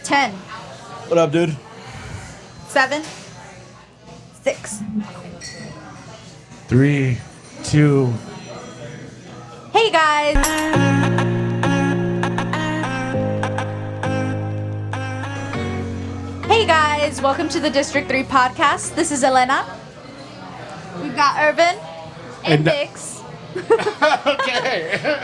10. What up, dude? 7. 6. 3, 2. Hey guys. Hey guys, welcome to the District 3 podcast. This is Elena. We've got Irvin and Dix. Okay.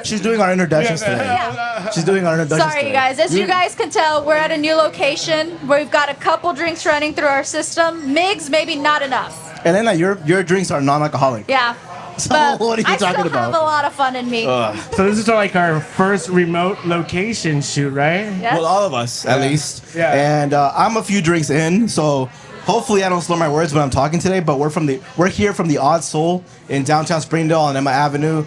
She's doing our introductions today. Yeah. She's doing our introductions Sorry today. guys, as you guys can tell, we're at a new location where we've got a couple drinks running through our system. Migs, maybe not enough. Elena, your drinks are non-alcoholic. Yeah. So But what are you I talking still have about? a lot of fun in me. So this is like our first remote location shoot, right? Yes? Well, all of us, at least. Yeah. And I'm a few drinks in, so hopefully I don't slur my words when I'm talking today. But we're here from the Odd Soul in downtown Springdale on Emma Avenue,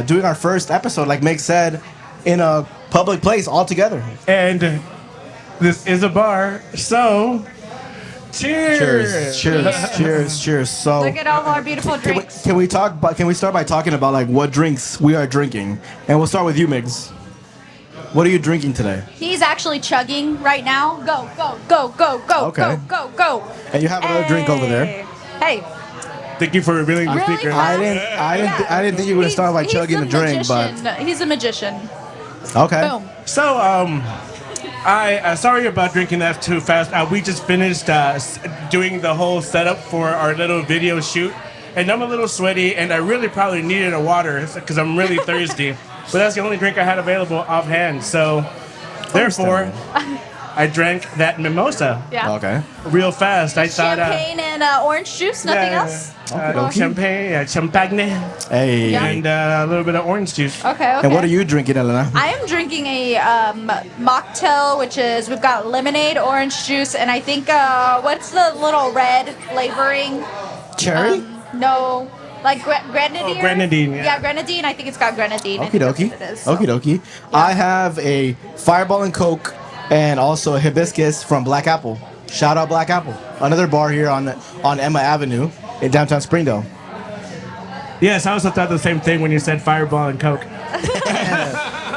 doing our first episode, like Meg said, in a public place all together. And this is a bar, so cheers! Cheers. So Look at all our beautiful drinks. Can we start by talking about like what drinks we are drinking? And we'll start with you, Migs. What are you drinking today? He's actually chugging right now. Go, go, go, go, go, Okay. go, go, go. And you have another drink over there. Hey, Thank you for revealing the Really speaker. fast? I didn't think you were gonna start by he's chugging a a drink, but magician. He's a magician. okay. Boom. So, I sorry about drinking that too fast. We just finished doing the whole setup for our little video shoot, and I'm a little sweaty, and I really probably needed a water because I'm really thirsty. But that's the only drink I had available offhand. So, therefore, I drank that mimosa Yeah. Okay. real fast. I thought Champagne and orange juice, nothing else? champagne, champagne, Hey. Yeah. and a little bit of orange juice. Okay, okay. And what are you drinking, Elena? I am drinking a mocktail, which is, we've got lemonade, orange juice, and I think, what's the little red flavoring? Cherry? No, like grenadine. Oh, grenadine, yeah. Yeah, grenadine. I think it's got grenadine. I Okie think that's dokie. what it is, so. Okie dokie. I have a Fireball and Coke and also a hibiscus from Black Apple. Shout out Black Apple. Another bar here on Emma Avenue in downtown Springdale. Yes, I also thought the same thing when you said Fireball and Coke.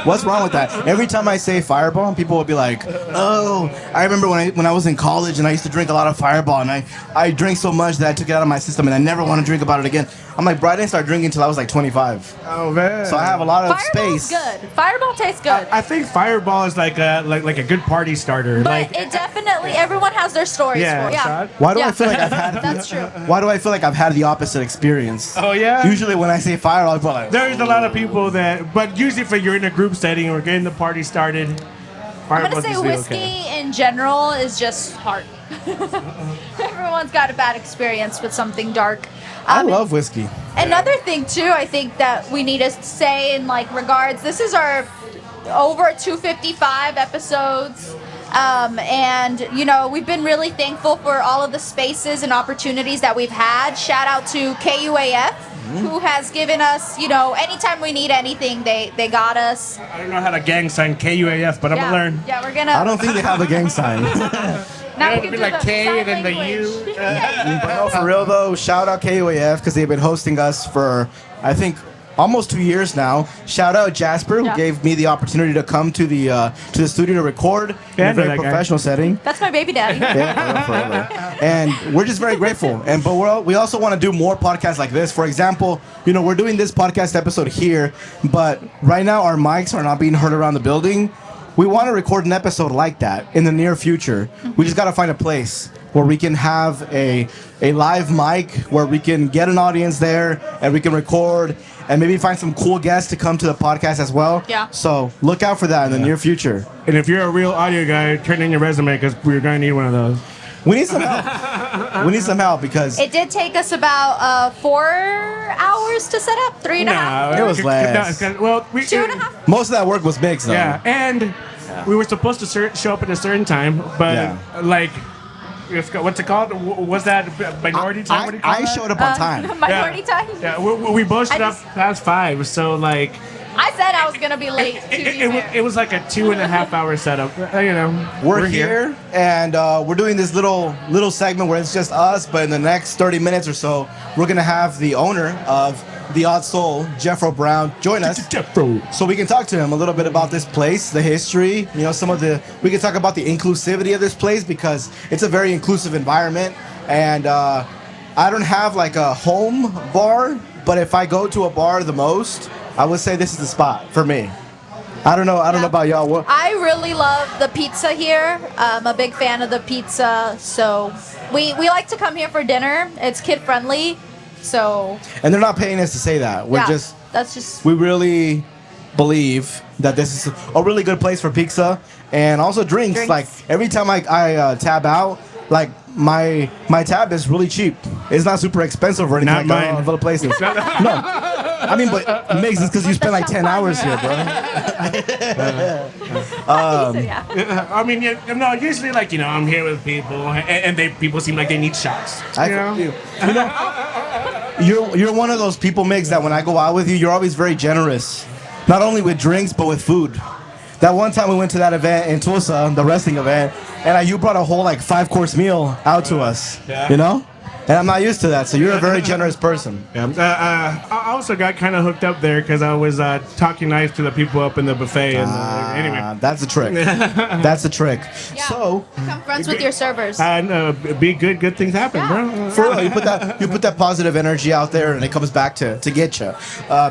What's wrong with that? Every time I say Fireball, people will be like, "Oh, I remember when I was in college and I used to drink a lot of Fireball and I drank so much that I took it out of my system and I never want to drink about it again." I'm like, bro, I didn't start drinking until I was like 25. Oh man! So I have a lot of Fireball's space. good. Fireball tastes good. I think Fireball is like a good party starter. But like it definitely, everyone has their stories Yeah, for it. Yeah. shot. Why do I Yeah. feel like I've had? That's true. Why do I feel like I've had the opposite experience? Oh yeah. Usually when I say Fireball, people are like, There's a lot of people that, but usually if you're in a group setting or getting the party started, I'm Fireball's gonna say usually whiskey okay. in general is just hard. Everyone's got a bad experience with something dark. I love whiskey. Another thing too, I think that we need to say in like regards, this is our over 255 episodes. And you know, we've been really thankful for all of the spaces and opportunities that we've had. Shout out to KUAF, who has given us, you know, anytime we need anything, they got us. I don't know how to gang sign KUAF, but I'm gonna learn. Yeah, we're gonna. I don't think they have a gang sign. Now we It'd can be do like the K sign and then the language. U. But no, for real though, shout out KUAF because they've been hosting us for, I think, almost 2 years now. Shout out Jasper, who Yeah. gave me the opportunity to come to the studio to record in Yeah, I a know very that guy. professional setting. That's my baby daddy. Yeah, for real. And we're just very grateful. But we also want to do more podcasts like this. For example, you know, we're doing this podcast episode here, but right now our mics are not being heard around the building. We want to record an episode like that in the near future. We just got to find a place where we can have a live mic, where we can get an audience there and we can record and maybe find some cool guests to come to the podcast as well. Yeah. So look out for that in the near future. And if you're a real audio guy, turn in your resume because we're gonna need one of those. We need some help. We need some help because It did take us about 4 hours to set up, 3.5. It was less. Well, 2.5. most of that work was mixed though. Yeah, and we were supposed to show up at a certain time, but Yeah. like, what's it called? Was that minority time? What do you call I that? showed up on time. Minority time. Yeah, we both showed I up just- past 5, so like, I said I was gonna be late. To be fair. it was like a 2.5 hour setup. You know, We're here and we're doing this little segment where it's just us, but in the next 30 minutes or so, we're gonna have the owner of the odd soul, Jeffro Brown, join us. Jeffro. So we can talk to him a little bit about this place, the history, we can talk about the inclusivity of this place because it's a very inclusive environment. And I don't have like a home bar, but if I go to a bar the most, I would say this is the spot for me. I don't know about y'all. I really love the pizza here. I'm a big fan of the pizza. So we like to come here for dinner. It's kid friendly. So. And they're not paying us to say that. That's just. We really believe that this is a really good place for pizza and also drinks. Like every time I tab out, like my tab is really cheap. It's not super expensive or anything Not like mine. other places. No, I mean, but Migs, it's because you spend like 10 hours here, bro. I mean, usually like I'm here with people, and people seem like they need shots. You're one of those people, Migs, that when I go out with you, you're always very generous, not only with drinks but with food. That one time we went to that event in Tulsa, the wrestling event, and you brought a whole like 5-course meal out to us. Yeah. And I'm not used to that, so you're a very generous person. Yeah. I also got kind of hooked up there because I was talking nice to the people up in the buffet. And anyway, that's a trick. That's a trick. Yeah. So Become friends with your servers. be good things happen, bro. for real, you put that positive energy out there, and it comes back to get you.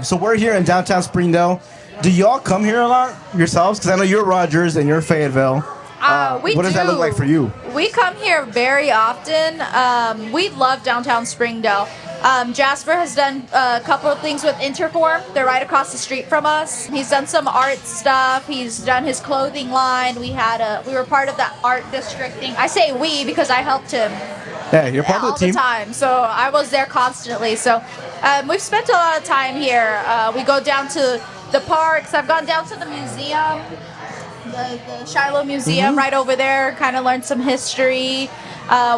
So we're here in downtown Springdale. Do y'all come here a lot yourselves? Because I know you're Rogers and you're Fayetteville. What does that look like for you? We come here very often. We love downtown Springdale. Jasper has done a couple of things with Interform. They're right across the street from us. He's done some art stuff. He's done his clothing line. We were part of that art district thing. I say we because I helped him. Yeah, you're part all of the team. the time. So I was there constantly. So we've spent a lot of time here. We go down to the parks. I've gone down to the museum. The Shiloh Museum right over there, kind of learned some history.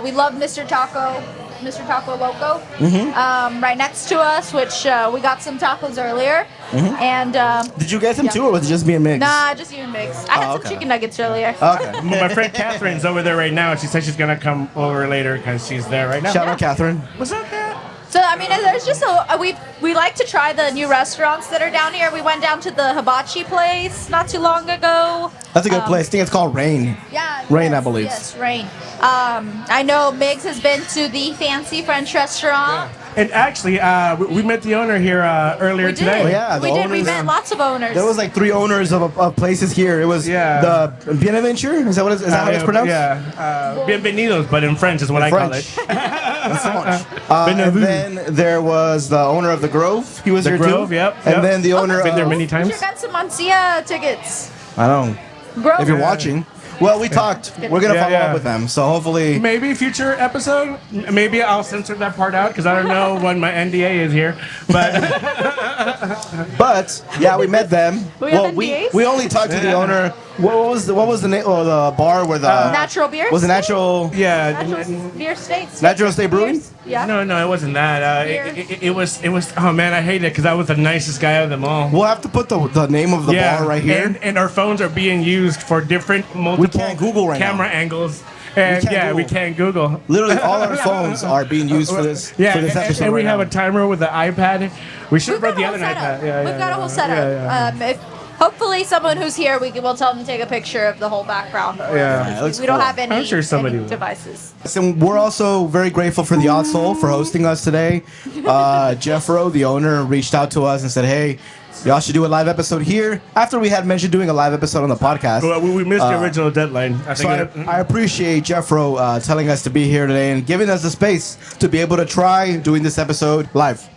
We love Mr. Taco Loco, right next to us, which we got some tacos earlier. And did you get them too, or was it just me and Migs? Nah, just you and Migs. I had some chicken nuggets earlier. Okay. My friend Catherine's over there right now. She said she's gonna come over later because she's there right now. Shout out, Catherine. What's up, Kat? So I mean, there's just we like to try the new restaurants that are down here. We went down to the hibachi place not too long ago. That's a good place. I think it's called Rain. Yeah. Rain, yes, I believe. Yes, Rain. I know Migs has been to the Fancy French restaurant. And actually, we met the owner here earlier We did. today. Oh, yeah, the We did. We owners, met lots of owners. There was like 3 owners of places here. It was the Bienaventure. Is that what is that how it's pronounced? Yeah. Bienvenidos, but in French is what I call it. That's so much. And then there was the owner of the Grove. He was The here Grove, too. yep. And then the owner Been there of many Who's your times. Gansemansia tickets? I don't. Grove. If you're watching, well, we talked. We're gonna follow up with them. So hopefully, Maybe future episode. Maybe I'll censor that part out because I don't know when my NDA is here. But but yeah, we met them. We have NDAs? we only talked to the owner. What was the name of the bar where the Natural beer. was it Natural yeah. Beer State. Natural State Brewing? Yeah. No, it wasn't that. It was. Oh man, I hate it because I was the nicest guy of them all. We'll have to put the name of the bar right here. And our phones are being used for different multiple can't Google right camera now. angles. And we can't Google. Literally, all our phones are being used for this. Yeah, for this episode and we right have now. a timer with the iPad. We should have We've brought the got a other whole setup. iPad. We've got a whole setup. If hopefully someone who's here, will tell them to take a picture of the whole background. Yeah, it looks We don't cool. have any, I'm sure somebody any will. devices. And we're also very grateful for the Odd Soul for hosting us today. Jeffro, the owner, reached out to us and said, "Hey, y'all should do a live episode here." After we had mentioned doing a live episode on the podcast. Well, we missed the original deadline. I So think. I appreciate Jeffro telling us to be here today and giving us the space to be able to try doing this episode live.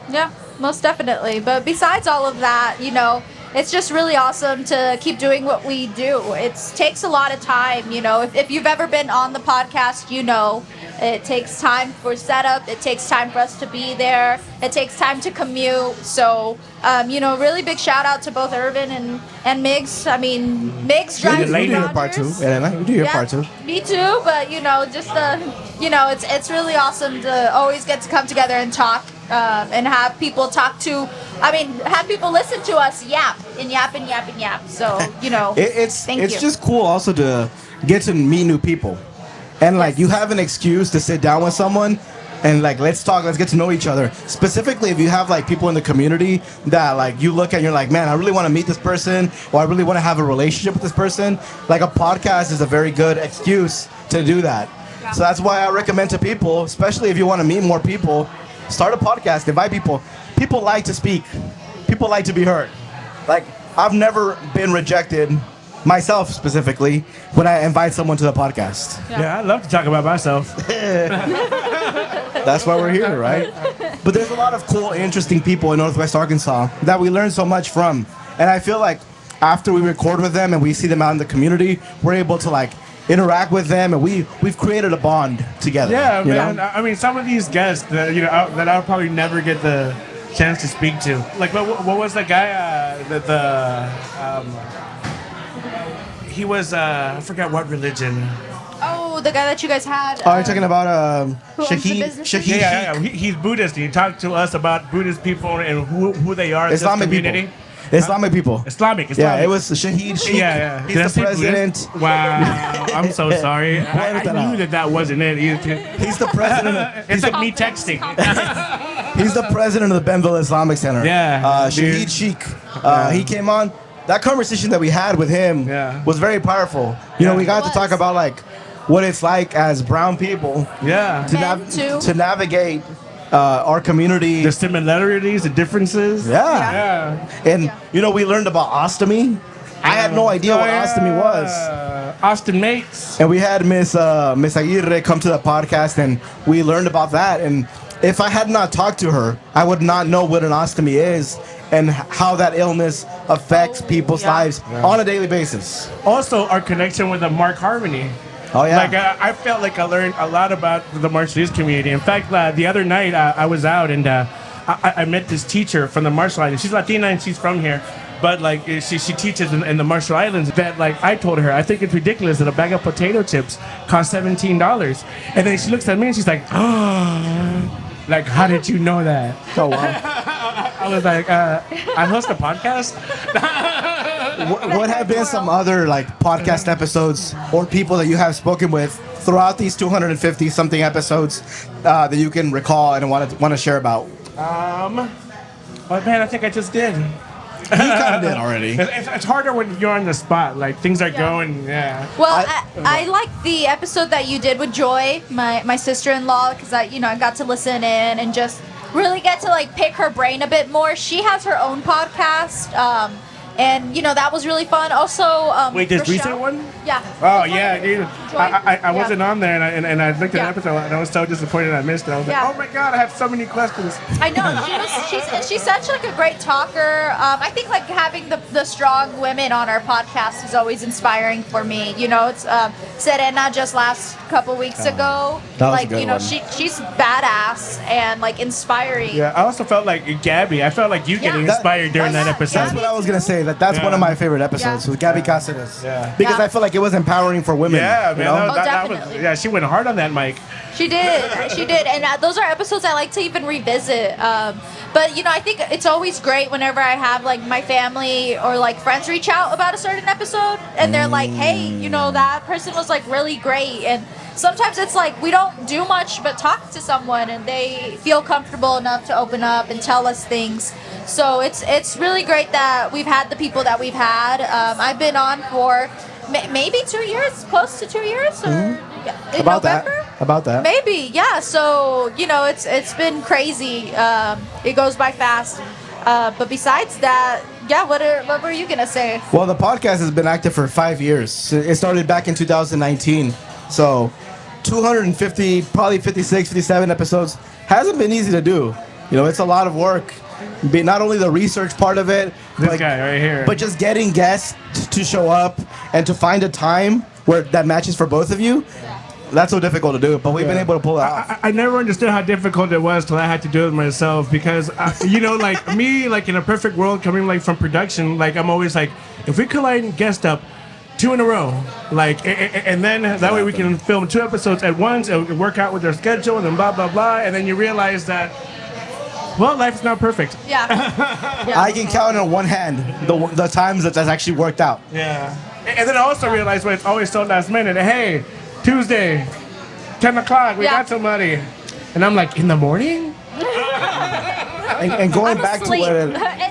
Yeah, most definitely. But besides all of that, it's just really awesome to keep doing what we do. It takes a lot of time, If you've ever been on the podcast, it takes time for setup. It takes time for us to be there. It takes time to commute. So, really big shout out to both Irvin and Migs. I mean, Migs drives You do your Rogers. part too. Elena, you do your Yeah, part too. Me too, but it's really awesome to always get to come together and talk and have people have people listen to us yap and yap and yap and yap. So, It's thank you. just cool also to get to meet new people. And like you have an excuse to sit down with someone and like let's talk, let's get to know each other. Specifically, if you have like people in the community that like you look at and you're like, man, I really want to meet this person, or I really want to have a relationship with this person, like a podcast is a very good excuse to do that. So that's why I recommend to people, especially if you want to meet more people, start a podcast, invite people. People like to speak. People like to be heard. Like, I've never been rejected, myself specifically, when I invite someone to the podcast. Yeah, I love to talk about myself. That's why we're here, right? But there's a lot of cool, interesting people in Northwest Arkansas that we learn so much from. And I feel like after we record with them and we see them out in the community, we're able to like interact with them, and we've created a bond together. Yeah, man. know? I mean, some of these guests that that I'll probably never get the chance to speak to. Like, what was the guy? He was I forgot what religion. Oh, the guy that you guys had. Oh, you're talking about who owns the Shahid? businesses? Shahid. Yeah. He's Buddhist. He talked to us about Buddhist people and who they are in this Islamic community. people. Islamic people. Islamic. Yeah, it was Shahid Sheikh. Yeah. Did I He's the say Buddhist? president. Wow, I'm so sorry. I knew that wasn't it. He's the president. It's like me texting. He's the president of the Benville Islamic Center. Yeah, Shahid dude. Sheikh. He came on. That conversation that we had with him was very powerful. You know, we got to talk about like what it's like as brown people Yeah. to navigate our community. The similarities, the differences. Yeah. And you know, we learned about ostomy. I had no idea what ostomy was. Austin mates. And we had Miss Aguirre come to the podcast, and we learned about that. And if I had not talked to her, I would not know what an ostomy is and how that illness affects people's lives on a daily basis. Also, our connection with the Mark Harmony. Oh yeah. Like I felt like I learned a lot about the martial arts community. In fact, the other night I was out and I met this teacher from the Marshall Islands. She's Latina and she's from here, but like she teaches in the Marshall Islands. That like I told her, I think it's ridiculous that a bag of potato chips costs $17. And then she looks at me and she's like, oh, like how did you know that? Oh wow. I was like, I host a podcast. What have been some other like podcast episodes or people that you have spoken with throughout these 250 something episodes that you can recall and want to share about? Oh man, I think I just did. You kind of did already. It's harder when you're on the spot. Like things are going. Yeah. Well, I like the episode that you did with Joy, my sister-in-law, because I got to listen in and just really get to like pick her brain a bit more. She has her own podcast. And that was really fun. Also, Wait, this Rochelle- recent one? Yeah. Oh yeah, dude. Joy? I wasn't on there, and I looked at Yeah. the episode, and I was so disappointed I missed it. I was Yeah. like, oh my god, I have so many questions. I know she's such like a great talker. I think like having the strong women on our podcast is always inspiring for me. It's Serena just last couple weeks ago. That was like a good one. she's badass and like inspiring. Yeah, I also felt like Gabby. I felt like you getting inspired during that episode. That's what I was gonna say. That's one of my favorite episodes with Gabby Cáceres. Yeah. Because Yeah. I feel like it was empowering for women. Yeah, man. You know? That was, definitely. yeah, she went hard on that mic. She did, and those are episodes I like to even revisit. But I think it's always great whenever I have like my family or like friends reach out about a certain episode, and they're like, "Hey, that person was like really great." And sometimes it's like we don't do much but talk to someone, and they feel comfortable enough to open up and tell us things. So it's really great that we've had the people that we've had. I've been on for maybe 2 years, close to 2 years, or in About November. About that. Maybe, yeah. So it's been crazy. It goes by fast. But besides that, yeah. What were you gonna say? Well, the podcast has been active for 5 years. It started back in 2019. So 250, probably 56, 57 episodes hasn't been easy to do. It's a lot of work. Not only the research part of it, This guy right here. but just getting guests to show up and to find a time that matches for both of you. That's so difficult to do, but we've been able to pull it off. I never understood how difficult it was till I had to do it myself because, like me, like in a perfect world coming like from production, like I'm always like, if we could line guest up 2 in a row, like, and then that way we can film 2 episodes at once and work out with their schedule and then blah, blah, blah. And then you realize that, well, life's not perfect. Yeah. I can count on one hand the times that's actually worked out. Yeah. And then I also realized when it's always so last minute, hey, Tuesday, 10 o'clock, we Yeah. got somebody. And I'm like, in the morning? And going I'm back asleep. to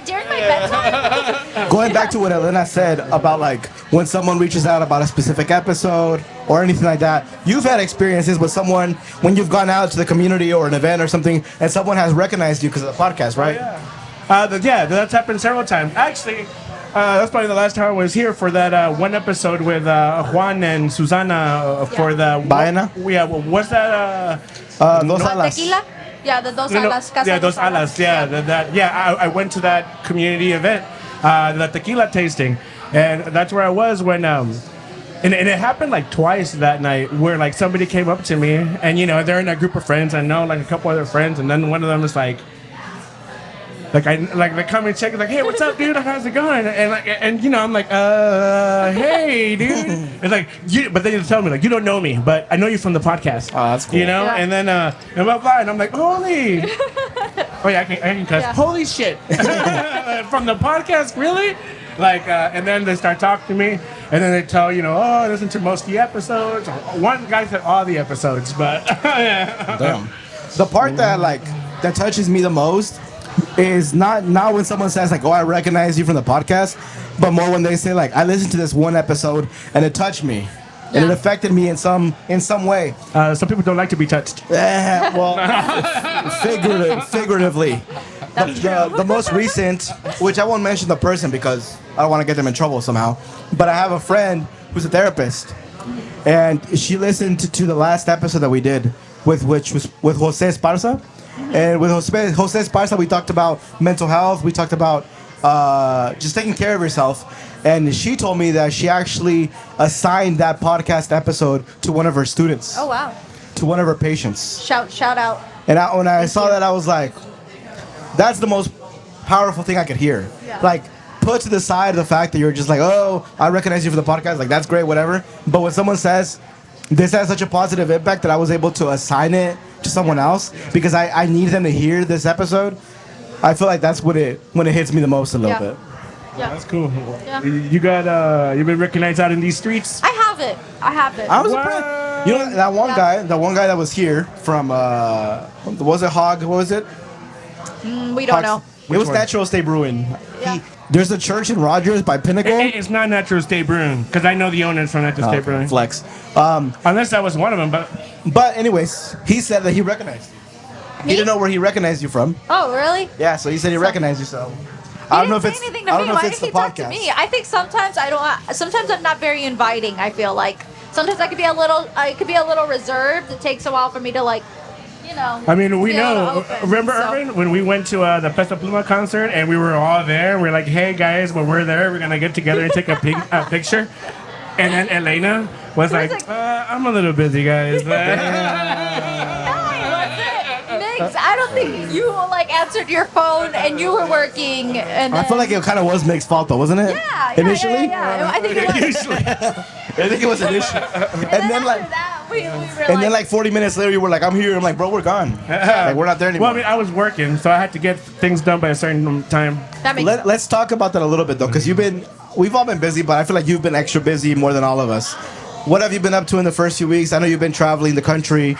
During my bedtime. going back to what Elena said about like when someone reaches out about a specific episode or anything like that, you've had experiences with someone when you've gone out to the community or an event or something, and someone has recognized you because of the podcast, right? Yeah, that's happened several times. Actually, that's probably the last time I was here for that one episode with Juan and Susana for the... Baena? Yeah, what's that? Dos alas. Tequila? Yeah, the Dos No, no, Alas. Casa yeah, Dos Dos Alas. Yeah, I went to that community event, the tequila tasting, and that's where I was when and it happened like twice that night where like somebody came up to me and they're in a group of friends. I know like a couple other friends, and then one of them is like they come and check, like, hey, what's up, dude? How's it going? And I'm like, hey, dude. It's like, but then you tell me like, you don't know me, but I know you from the podcast. Oh, that's cool. Yeah. And then and blah blah, and I'm like, holy. Oh yeah, I can cuss. Yeah. Holy shit! From the podcast, really? Like, and then they start talking to me, and then they tell oh, I listen to most of the episodes. One guy said all the episodes, but yeah. Damn. The part that touches me the most is not when someone says like, oh, I recognize you from the podcast, but more when they say like, I listened to this one episode and it touched me. And it affected me in some way. Some people don't like to be touched. Well, figuratively. The most recent, which I won't mention the person because I don't want to get them in trouble somehow, but I have a friend who's a therapist, and she listened to the last episode that we did, with Jose Esparza. And with Jose Esparza, we talked about mental health. We talked about just taking care of yourself. And she told me that she actually assigned that podcast episode to one of her students. Oh, wow. To one of her patients. Shout out. And when I saw that, I was like, that's the most powerful thing I could hear. Yeah. Like, put to the side the fact that you're just like, oh, I recognize you for the podcast. Like, that's great, whatever. But when someone says, this has such a positive impact that I was able to assign it to someone else because I need them to hear this episode, I feel like that's when it hits me the most a little bit. Yeah. That's cool. Yeah. You've been recognized out in these streets? I have it. I was surprised. You know, that one guy that was here from, was it Hog? What was it? We don't know. It was one? Natural State Brewing. Yeah. There's a church in Rogers by Pinnacle. It's not Natural State Brewing, because I know the owners from Natural State Brewing. Flex. Unless that was one of them, But anyways, he said that he recognized you. He didn't know where he recognized you from. Oh, really? Yeah, so he said he recognized you. So He I don't know if didn't it's say anything to I don't me. know if Why it's did the he talk to podcast. me? I think sometimes I don't. Sometimes I'm not very inviting. I feel like sometimes I could be a little reserved. It takes a while for me to like, I mean, we be able to know. open, Remember, so. Irvin, when we went to the Peso Pluma concert and we were all there? We're like, hey guys, when we're there, we're gonna get together and take a picture. And then Elena was like, I'm a little busy, guys. Miggs, I don't think you like answered your phone and you were working. And I feel like it kind of was Mick's fault though, wasn't it? yeah, Initially? Yeah. I think it was. I think it was initially. And then like after that, we were and then like 40 minutes later you were like, I'm here. I'm like, bro, we're gone. Like we're not there anymore. Well, I mean, I was working, so I had to get things done by a certain time. that makes sense. Let's talk about that a little bit though, because we've all been busy, but I feel like you've been extra busy more than all of us. What have you been up to in the first few weeks? I know you've been traveling the country.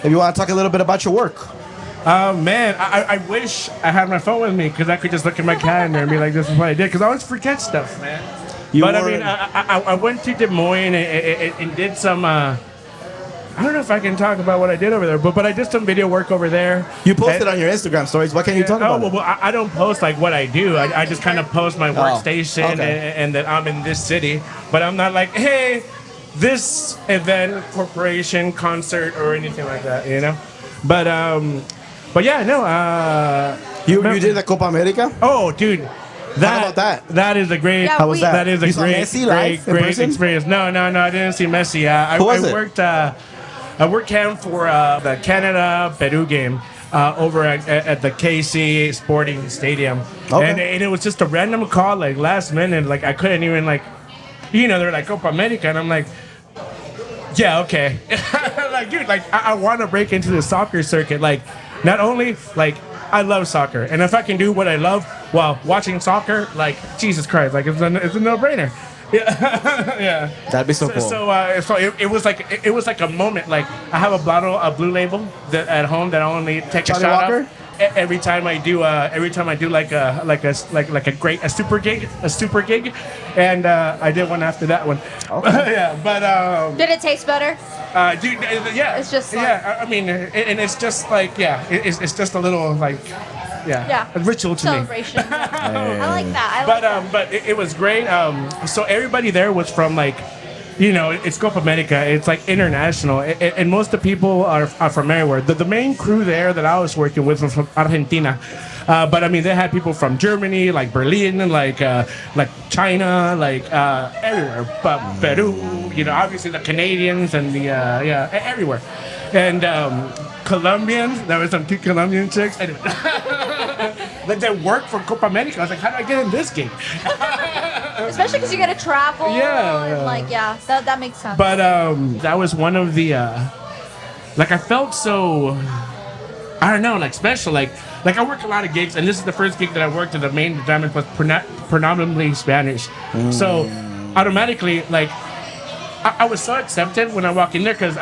If you want to talk a little bit about your work. Man, I wish I had my phone with me because I could just look at my calendar and be like, this is what I did. Because I always forget stuff, man. I went to Des Moines and did some. I don't know if I can talk about what I did over there, but I did some video work over there. You posted on your Instagram stories. Why can't you talk about it? Well, I don't post like what I do. I just kind of post my workstation okay. and that I'm in this city. But I'm not like, hey, this event, corporation, concert, or anything like that, But yeah, no. You did the Copa America? Oh, dude. How about that? That is a great. Yeah, How was that? That is a You saw Messi live in great person? experience. No, I didn't see Messi. Who was I it? worked. I worked camp for the Canada-Peru game over at the KC Sporting Stadium, Okay. and it was just a random call, like last minute. Like I couldn't even like, they're like Copa America, and I'm like, yeah, okay. Like, dude, like I want to break into the soccer circuit. Like, not only like I love soccer, and if I can do what I love while watching soccer, like Jesus Christ, like it's a no-brainer. Yeah. That'd be so cool. So it was like a moment. Like I have a bottle of Blue Label that at home that I only take Johnny a shot Walker? of every time I do like a super gig, and I did one after that one. Okay. Yeah, but Did it taste better? dude, yeah, It's just like- yeah. I mean, and it's just like it's just a little like Yeah. a ritual to me. Celebration. I like that. I like that. But it was great. So everybody there was from like, it's Copa America. It's like international, and most of the people are from everywhere. The main crew there that I was working with was from Argentina, but I mean they had people from Germany, like Berlin, like China, like everywhere. But Peru, obviously the Canadians and the everywhere, and Colombians. There were some cute Colombian chicks. Anyway. Like they work for Copa America. I was like, how do I get in this gig? Especially because you got to travel. Yeah. And like, that makes sense. But that was one of the like I felt so I don't know, like special. Like I work a lot of gigs, and this is the first gig that I worked, and the main dynamic was predominantly Spanish. So automatically, like I was so accepted when I walked in there because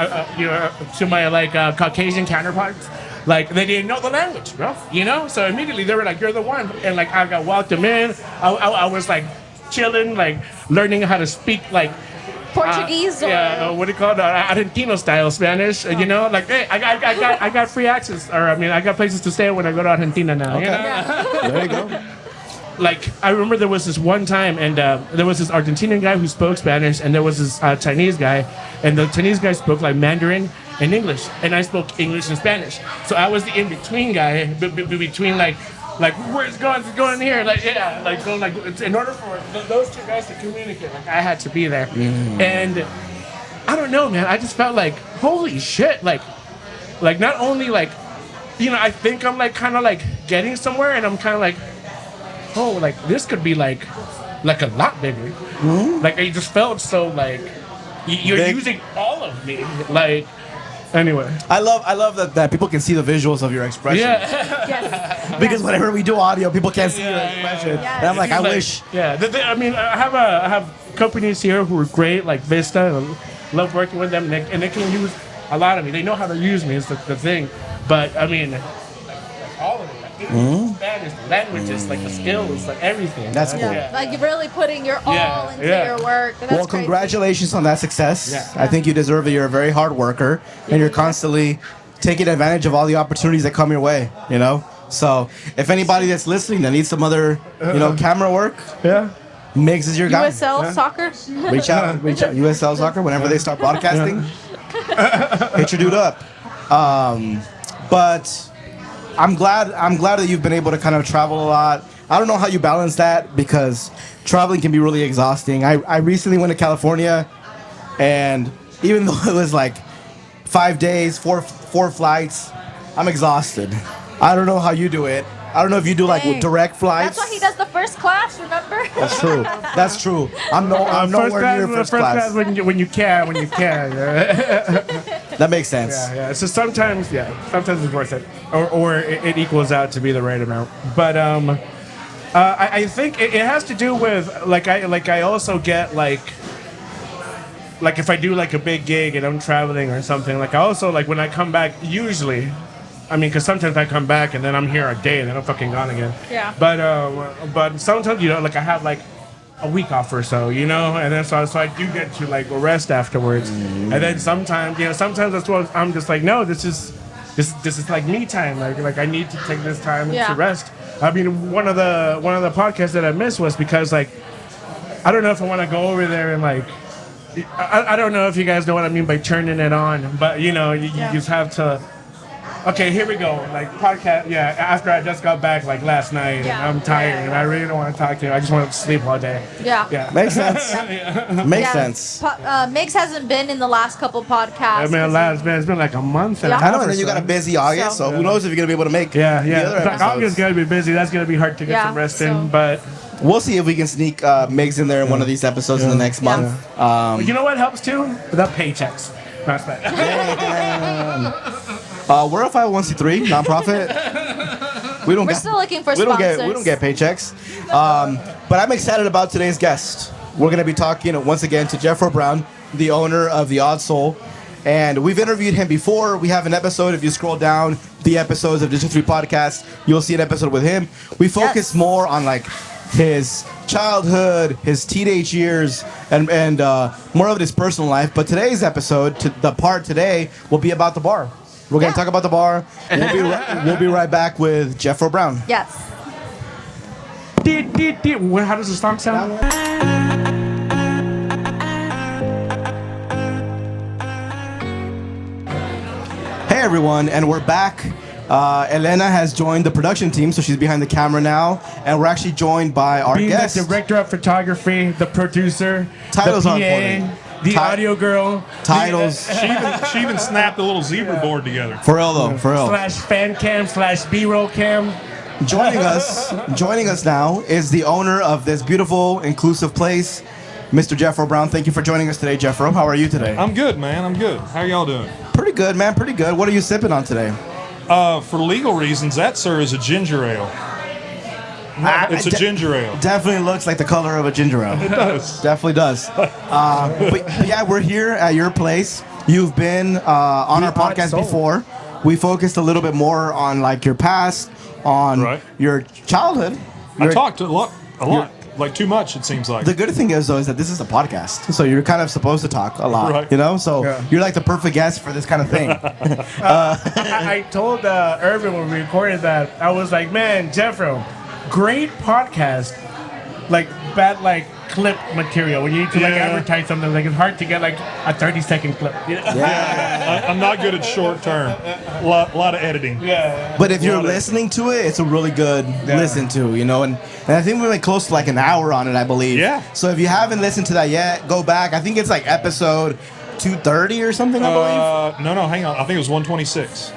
to my Caucasian counterparts. Like they didn't know the language, bro. So immediately they were like, "You're the one," and like I got welcomed in. I was like chilling, like learning how to speak like Portuguese or what do you call it? Argentino style Spanish. Like hey, I got free access, or I mean, I got places to stay when I go to Argentina now. Okay. There you go. Like I remember there was this one time, and there was this Argentinian guy who spoke Spanish, and there was this Chinese guy, and the Chinese guy spoke like Mandarin and English, and I spoke English and Spanish. So I was the in-between guy, between like where's going here, going like in order for those two guys to communicate, like I had to be there, and I don't know, man, I just felt like holy shit, like not only like I think I'm like kind of like getting somewhere, and I'm kind of like, oh, like this could be like a lot bigger. Like I just felt so like you're Big. using all of me, like. Anyway, I love that people can see the visuals of your expression. yeah, yes. Because whenever we do audio, people can't see your Yeah, expression. yeah. And I'm like, I Like, wish. Yeah, I mean, I have companies here who are great, like Vista. I love working with them, and they can use a lot of me. They know how to use me. Is the thing. But I mean, like all of it. Like, Spanish, the languages, like the skills, like everything. That's right? cool. Yeah. Like you're really putting your all Yeah, into yeah. your work. That's Well, crazy. congratulations on that success. Yeah. I think you deserve it. You're a very hard worker, and you're constantly taking advantage of all the opportunities that come your way. So if anybody that's listening that needs some other, camera work, Yeah. Migs is your guy. USL soccer. Reach out. USL Soccer. Whenever they start broadcasting, hit your dude up. But I'm glad that you've been able to kind of travel a lot. I don't know how you balance that because traveling can be really exhausting. I recently went to California, and even though it was like 5 days, four flights, I'm exhausted. I don't know how you do it. I don't know if you do like Dang. direct flights. That's why he does the first class. Remember? That's true. That's true. I'm nowhere near first class. when you can. That makes sense. Yeah. So sometimes it's worth it, or it equals out to be the right amount. But I think it has to do with I also get like if I do like a big gig and I'm traveling or something, like I also like when I come back usually. I mean, because sometimes I come back and then I'm here a day and then I'm fucking gone again. Yeah. But sometimes like I have like a week off or so, and then so I do get to like rest afterwards. And then sometimes that's what I'm just like, no, this is like me time. Like I need to take this time Yeah. to rest. I mean, one of the podcasts that I missed was because like I don't know if I want to go over there and like I don't know if you guys know what I mean by turning it on, but you just have to. Okay, here we go. Like podcast, after I just got back like last night, and Yeah. I'm tired, and I really don't want to talk to you. I just want to sleep all day. Yeah. Yeah. Makes sense. Makes sense. Migs hasn't been in the last couple podcasts. I mean, it's been like a month and Yeah. a half. I know, and or then you so. got a busy August, so who knows if you're gonna be able to make Yeah. the other It's like episodes. August gonna be busy. That's gonna be hard to get Yeah, some rest so- in, but We'll see if we can sneak Migs in there in one of these episodes in the next month. you know what helps too? The paychecks. That's We're a 501c3 nonprofit. We're still looking for sponsors. We don't get paychecks. But I'm excited about today's guest. we're going to be talking once again to Jeffro Brown, the owner of The Odd Soul. And we've interviewed him before. We have an episode. If you scroll down the episodes of District 3 Podcast, you'll see an episode with him. We focus more on like his childhood, his teenage years, and more of his personal life. But today's episode, the part today, will be about the bar. We're going to talk about the bar. We'll be right back with Jeffro Brown. Yes. How does the song sound? Hey everyone, and we're back. Elena has joined the production team, so she's behind the camera now, and we're actually joined by our guest. The director of photography, the producer, Titles the are PA, important. the audio girl, Titles. She even snapped the little zebra board together. For real though, for real. / fan cam / B-roll cam. Joining us now is the owner of this beautiful, inclusive place, Mr. Jeffro Brown. Thank you for joining us today, Jeffro. How are you today? I'm good, man. I'm good. How are y'all doing? Pretty good, man. Pretty good. What are you sipping on today? For legal reasons, that, sir, is a ginger ale. It's a ginger ale. Definitely looks like the color of a ginger ale. It does. Definitely does. But yeah, we're here at your place. You've been on our podcast before. We focused a little bit more on like your past, on your childhood. I talked a lot, like too much. It seems like. The good thing is though is that this is a podcast, so you're kind of supposed to talk a lot, you know. So you're like the perfect guest for this kind of thing. I told Irvin when we recorded that, I was like, man, Jeffro, great podcast, like bad like clip material when you need to like advertise something. Like it's hard to get like a 30-second clip. I'm not good at short term. A lot of editing. But if you're listening to it, it's a really good listen to, you know. And I think we went close to like an hour on it, I believe. Yeah. So if you haven't listened to that yet, go back. I think it's like episode 230 or something, I believe. No, hang on. I think it was 126.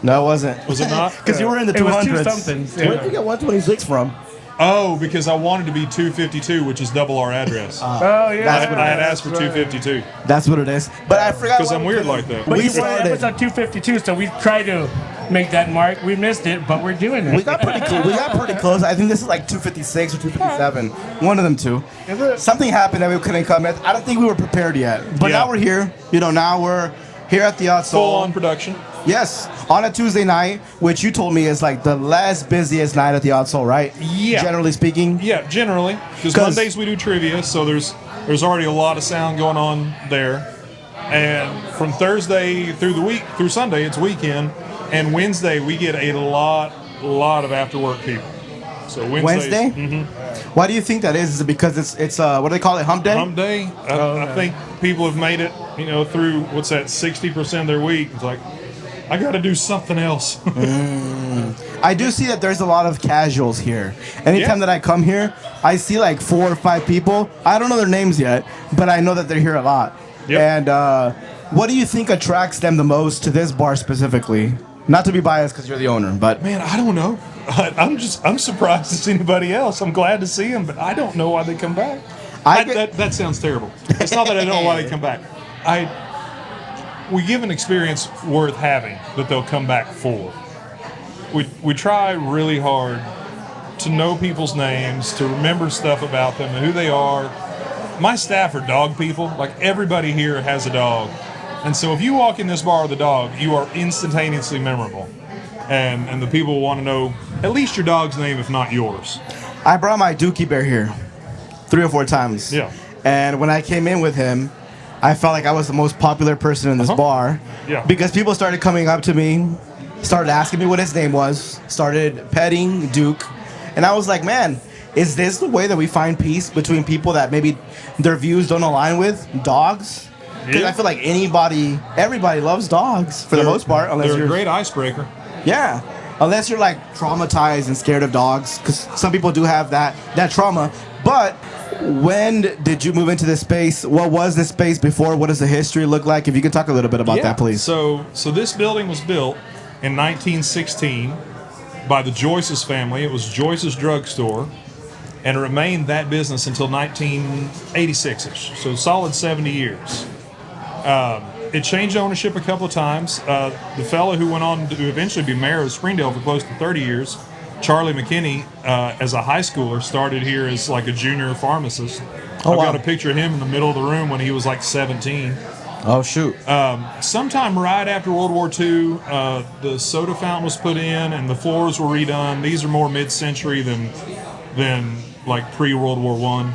No, it wasn't. Was it not? Because you were in the It was 200s. 2-somethings. Where did you get 126 from? Oh, because I wanted to be 252, which is double our address. Oh yeah. That's what I had asked for 252 That's what it is. But I forgot. because I'm weird like that. But We you were on started. episode 252, so we tried to make that mark. We missed it, but we're doing it. We got pretty cool. We got pretty close. I think this is like 256 or 257. One of them two. Is it? Something happened that we couldn't come at. I don't think we were prepared yet. But Yeah. now we're here. You know, now we're here at the Odd Soul. Full on production. Yes, on a Tuesday night, which you told me is like the last busiest night at the Odd Soul, right? Yeah. Generally speaking. Yeah, generally, because 'Cause- Mondays we do trivia, so there's already a lot of sound going on there, and from Thursday through the week through Sunday it's weekend, and Wednesday we get a lot of after work people. So Wednesday? Mhm. Why do you think that is? Is it because it's what do they call it? Hump day? Hump day. I think people have made it, through what's that 60% of their week. It's like I got to do something else. I do see that there's a lot of casuals here. Anytime that I come here, I see like 4 or 5 people. I don't know their names yet, but I know that they're here a lot. Yep. And what do you think attracts them the most to this bar specifically? Not to be biased because you're the owner, but Man, I don't know. I'm surprised it's anybody else. I'm glad to see them, but I don't know why they come back. That sounds terrible. It's not that I don't know why they come back. We give an experience worth having that they'll come back for. We try really hard to know people's names, to remember stuff about them and who they are. My staff are dog people. Like everybody here has a dog. And so if you walk in this bar with a dog, you are instantaneously memorable. And the people want to know at least your dog's name, if not yours. I brought my Dookie Bear here 3 or 4 times. Yeah. And when I came in with him, I felt like I was the most popular person in this bar. Yeah. Because people started coming up to me, started asking me what his name was, started petting Duke. And I was like, man, is this the way that we find peace between people that maybe their views don't align with? Dogs? Because I feel like everybody loves dogs for the most part. Unless They're you're a great icebreaker. Yeah. Unless you're like traumatized and scared of dogs, because some people do have that trauma. But when did you move into this space? What was this space before? What does the history look like? If you could talk a little bit about that, please. So this building was built in 1916 by the Joyce's family. It was Joyce's drugstore, and it remained that business until 1986ish. So solid 70 years. It changed ownership a couple of times. The fellow who went on to eventually be mayor of Springdale for close to 30 years, Charlie McKinney, as a high schooler, started here as like a junior pharmacist Oh, I've wow. got a picture of him in the middle of the room when he was like 17. Oh, shoot. Sometime right after World War II, the soda fountain was put in and the floors were redone. These are more mid-century than like pre-World War One.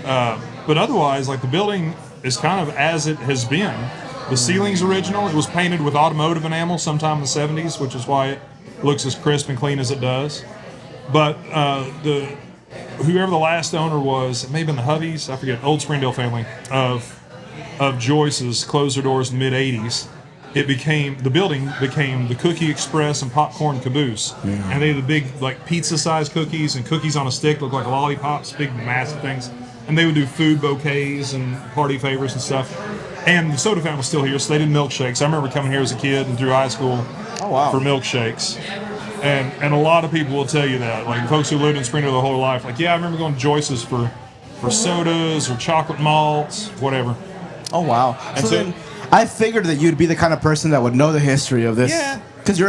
But otherwise, like the building is kind of as it has been. The ceiling's original. It was painted with automotive enamel sometime in the 70s, which is why it looks as crisp and clean as it does. But whoever the last owner was, it may have been the Hubbies, I forget, old Springdale family of Joyce's, closed their doors in the mid-'80s. The building became the Cookie Express and Popcorn Caboose. Yeah. And they had the big, like, pizza-sized cookies and cookies on a stick, look like lollipops, big, massive things. And they would do food bouquets and party favors and stuff. And the soda fountain was still here, so they did milkshakes. I remember coming here as a kid and through high school for milkshakes. And a lot of people will tell you that. Like, folks who lived in Springdale their whole life, like, yeah, I remember going to Joyce's for sodas or chocolate malts, whatever. Oh, wow. And so then I figured that you'd be the kind of person that would know the history of this. Yeah. Because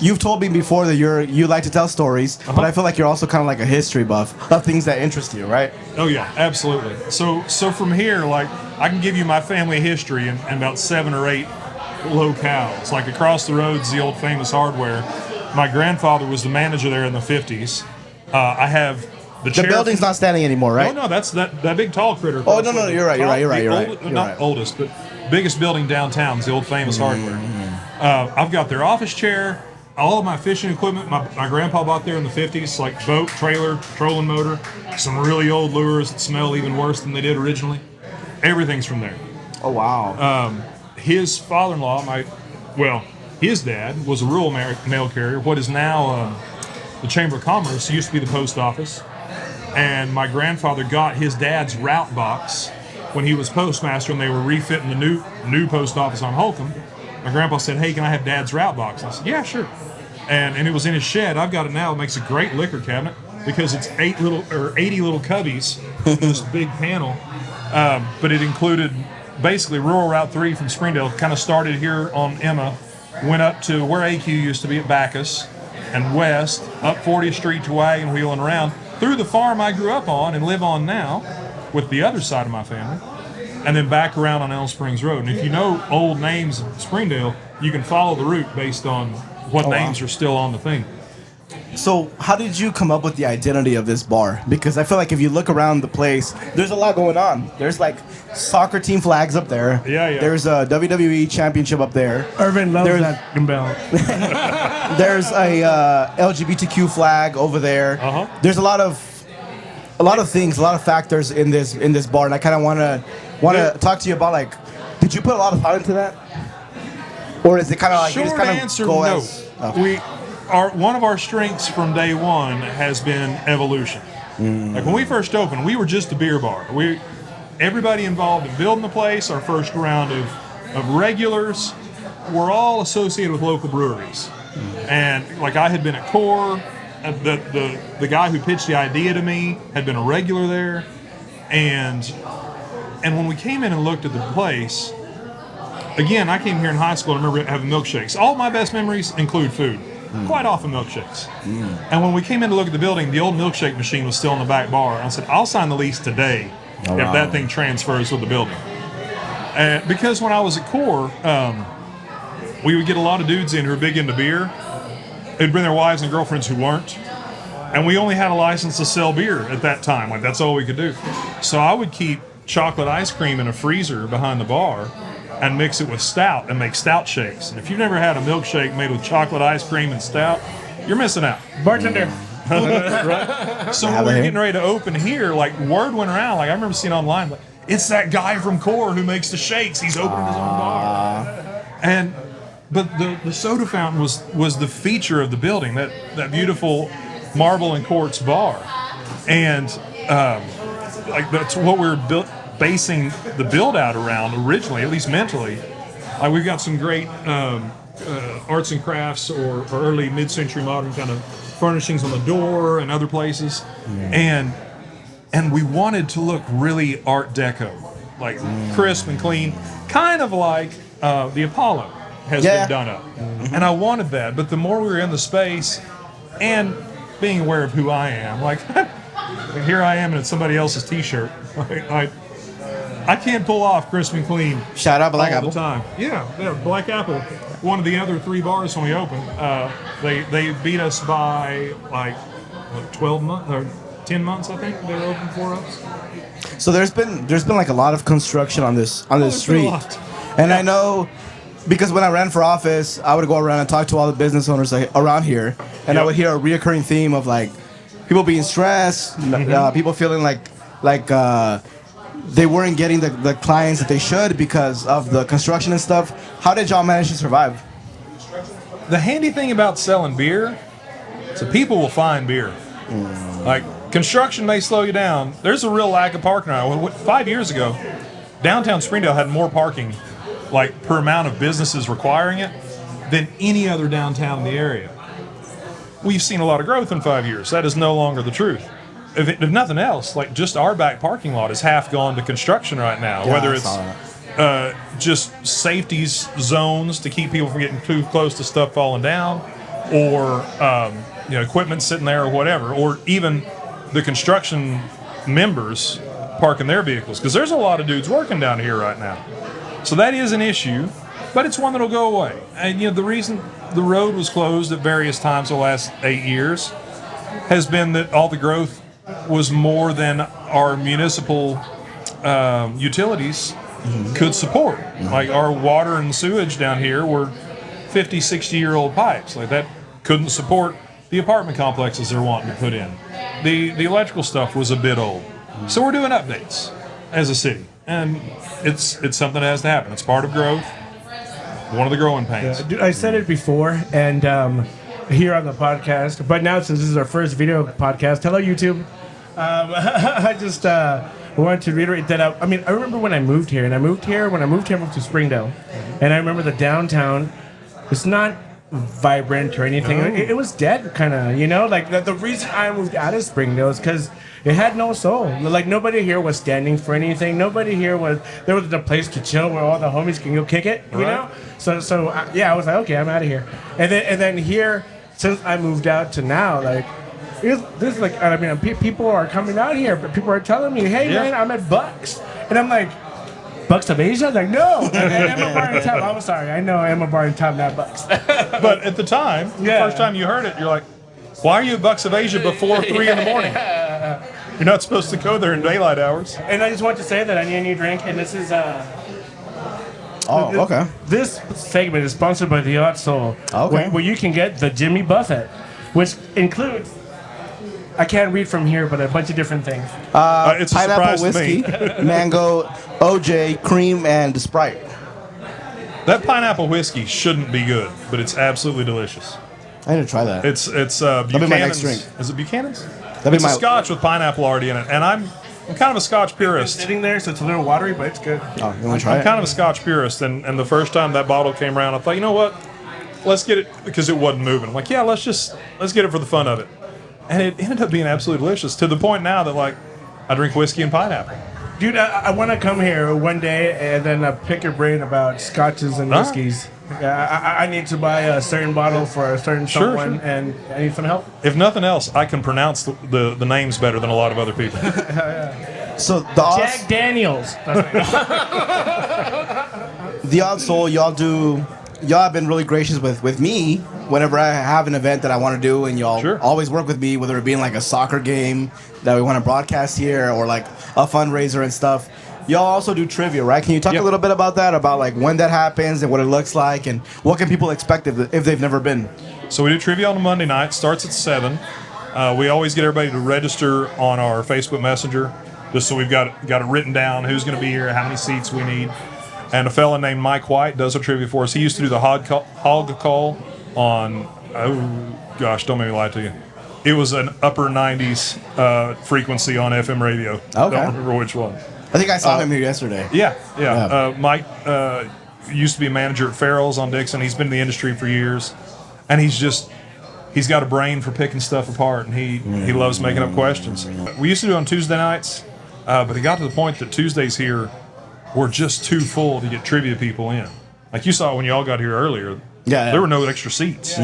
you've told me before that you like to tell stories, but I feel like you're also kind of like a history buff of things that interest you, right? Oh yeah, absolutely. So from here, like, I can give you my family history in about 7 or 8 locales. Like across the road's the old famous hardware. My grandfather was the manager there in the 50s. I have the building's not standing anymore, right? No, that's that big tall critter. Oh no, you're right. Not oldest, but biggest building downtown is the old famous hardware. I've got their office chair, all of my fishing equipment. My grandpa bought there in the 50s, like boat, trailer, trolling motor, some really old lures that smell even worse than they did originally. Everything's from there. Oh wow. His father-in-law, his dad was a rural mail carrier. What is now the Chamber of Commerce used to be the post office. And my grandfather got his dad's route box when he was postmaster and they were refitting the new post office on Holcomb. My grandpa said, "Hey, can I have Dad's route box?" I said, "Yeah, sure." And it was in his shed. I've got it now. It makes a great liquor cabinet because it's 80 little cubbies in this big panel. But it included basically rural Route 3 from Springdale. Kind of started here on Emma, went up to where AQ used to be at Bacchus, and west up 40th Street to Wagon Wheel and around through the farm I grew up on and live on now with the other side of my family. And then back around on Elm Springs Road. And if you know old names of Springdale, you can follow the route based on what names are still on the thing. So how did you come up with the identity of this bar? Because I feel like if you look around the place, there's a lot going on. There's like soccer team flags up there. Yeah. There's a WWE championship up there. Irvin loves that bell. There's a LGBTQ flag over there. There's a lot of things, a lot of factors in this bar, and I kind of want to talk to you about, like, did you put a lot of thought into that, or is it kind of like short you just kind answer, of go no. as okay. One of our strengths from day one has been evolution. Like when we first opened, we were just a beer bar. Everybody involved in building the place, our first round of regulars, were all associated with local breweries. And like I had been at Core, the guy who pitched the idea to me had been a regular there, and when we came in and looked at the place, again, I came here in high school and I remember having milkshakes. All my best memories include food. Quite often milkshakes. And when we came in to look at the building, the old milkshake machine was still in the back bar. And I said, "I'll sign the lease today if that thing transfers with the building." Because when I was at Core, we would get a lot of dudes in who were big into beer. They'd bring their wives and girlfriends who weren't. And we only had a license to sell beer at that time. Like, that's all we could do. So I would keep chocolate ice cream in a freezer behind the bar and mix it with stout and make stout shakes. And if you've never had a milkshake made with chocolate ice cream and stout, you're missing out. Bartender. Right? So when we were getting ready to open here, like, word went around. Like, I remember seeing online, like, it's that guy from Core who makes the shakes. He's opening his own bar. But the soda fountain was the feature of the building, that beautiful marble and quartz bar. And like that's what we were basing the build out around originally, at least mentally. Like we've got some great arts and crafts or early mid-century modern kind of furnishings on the door and other places. And we wanted to look really Art Deco, like crisp and clean, kind of like the Apollo has been done up. And I wanted that, but the more we were in the space and being aware of who I am, like here I am and it's somebody else's t-shirt. I can't pull off crisp and clean. Shout out Black all Apple. the time. Yeah, Black Apple. One of the other 3 bars when we opened, they beat us by like 12 months or 10 months, I think they were open for us. So there's been like a lot of construction on this There's been a street, lot. and I know because when I ran for office, I would go around and talk to all the business owners like, around here, and I Yep. would hear a reoccurring theme of like people being stressed, people feeling like they weren't getting the clients that they should because of the construction and stuff. How did y'all manage to survive? The handy thing about selling beer, so people will find beer. Like construction may slow you down. There's a real lack of parking around. 5 years ago, downtown Springdale had more parking, like per amount of businesses requiring it, than any other downtown in the area. We've seen a lot of growth in 5 years. That is no longer the truth. If nothing else, like just our back parking lot is half gone to construction right now. Yeah, Whether I it's saw that. just safety zones to keep people from getting too close to stuff falling down, or equipment sitting there or whatever, or even the construction members parking their vehicles, because there's a lot of dudes working down here right now. So that is an issue, but it's one that'll go away. And the reason the road was closed at various times the last 8 years has been that all the growth was more than our municipal utilities could support. Like our water and sewage down here were 50, 60-year-old pipes. Like that couldn't support the apartment complexes they're wanting to put in. The electrical stuff was a bit old. So we're doing updates as a city. And it's something that has to happen. It's part of growth. One of the growing pains. Dude, I said it before, and here on the podcast, but now since this is our first video podcast, hello YouTube. I just wanted to reiterate that. I remember when I moved here, I moved to Springdale, and I remember the downtown. It's not vibrant or anything. No. It was dead, kind of. Like the reason I moved out of Springdale is because it had no soul. Like nobody here was standing for anything. Nobody here there was a place to chill where all the homies can go kick it. You know. So I was like, okay, I'm out of here. And then here, since I moved out to now, like. This is like, people are coming out here, but people are telling me, hey, man, I'm at Bucks. And I'm like, Bucks of Asia? Like, no. Emma Bar and Top. I'm sorry. I know Emma Bar and Top, not Bucks. But at the time, the first time you heard it, you're like, why are you at Bucks of Asia before 3 in the morning? You're not supposed to go there in daylight hours. And I just want to say that I need a new drink, and this is... Oh, okay. This segment is sponsored by The Odd Soul, where you can get the Jimmy Buffett, which includes... I can't read from here, but a bunch of different things. It's a pineapple surprise whiskey, to me. mango, OJ, cream, and Sprite. That pineapple whiskey shouldn't be good, but it's absolutely delicious. I need to try that. It's That'll be my next drink. Is it Buchanan's? That'll be It's a scotch with pineapple already in it, and I'm kind of a scotch It's purist. sitting there, so it's a little watery, but it's good. Oh, you want to try I'm it? kind of a scotch purist, and the first time that bottle came around, I thought, you know what? Let's get it, because it wasn't moving. I'm like, yeah, let's get it for the fun of it. And it ended up being absolutely delicious, to the point now that, like, I drink whiskey and pineapple. Dude, I want to come here one day and then pick your brain about scotches and whiskeys. I need to buy a certain bottle for a certain someone, and I need some help. If nothing else, I can pronounce the names better than a lot of other people. So Jack Daniels. The Odd Soul, y'all have been really gracious with me whenever I have an event that I want to do, and y'all always work with me, whether it being like a soccer game that we want to broadcast here or like a fundraiser and stuff. Y'all also do trivia, right? Can you talk a little bit about that, about like when that happens and what it looks like, and what can people expect if they've never been? So we do trivia on a Monday night. Starts at 7. We always get everybody to register on our Facebook Messenger, just so we've got it written down who's going to be here, how many seats we need. And a fella named Mike White does our trivia for us. He used to do the hog call on, don't make me lie to you. It was an upper 90s frequency on FM radio. Okay. I don't remember which one. I think I saw him here yesterday. Yeah. Mike used to be a manager at Farrell's on Dixon. He's been in the industry for years. And he's got a brain for picking stuff apart, and he loves making up questions. We used to do it on Tuesday nights, but it got to the point that Tuesdays here were just too full to get trivia people in. Like you saw when you all got here earlier, there were no extra seats.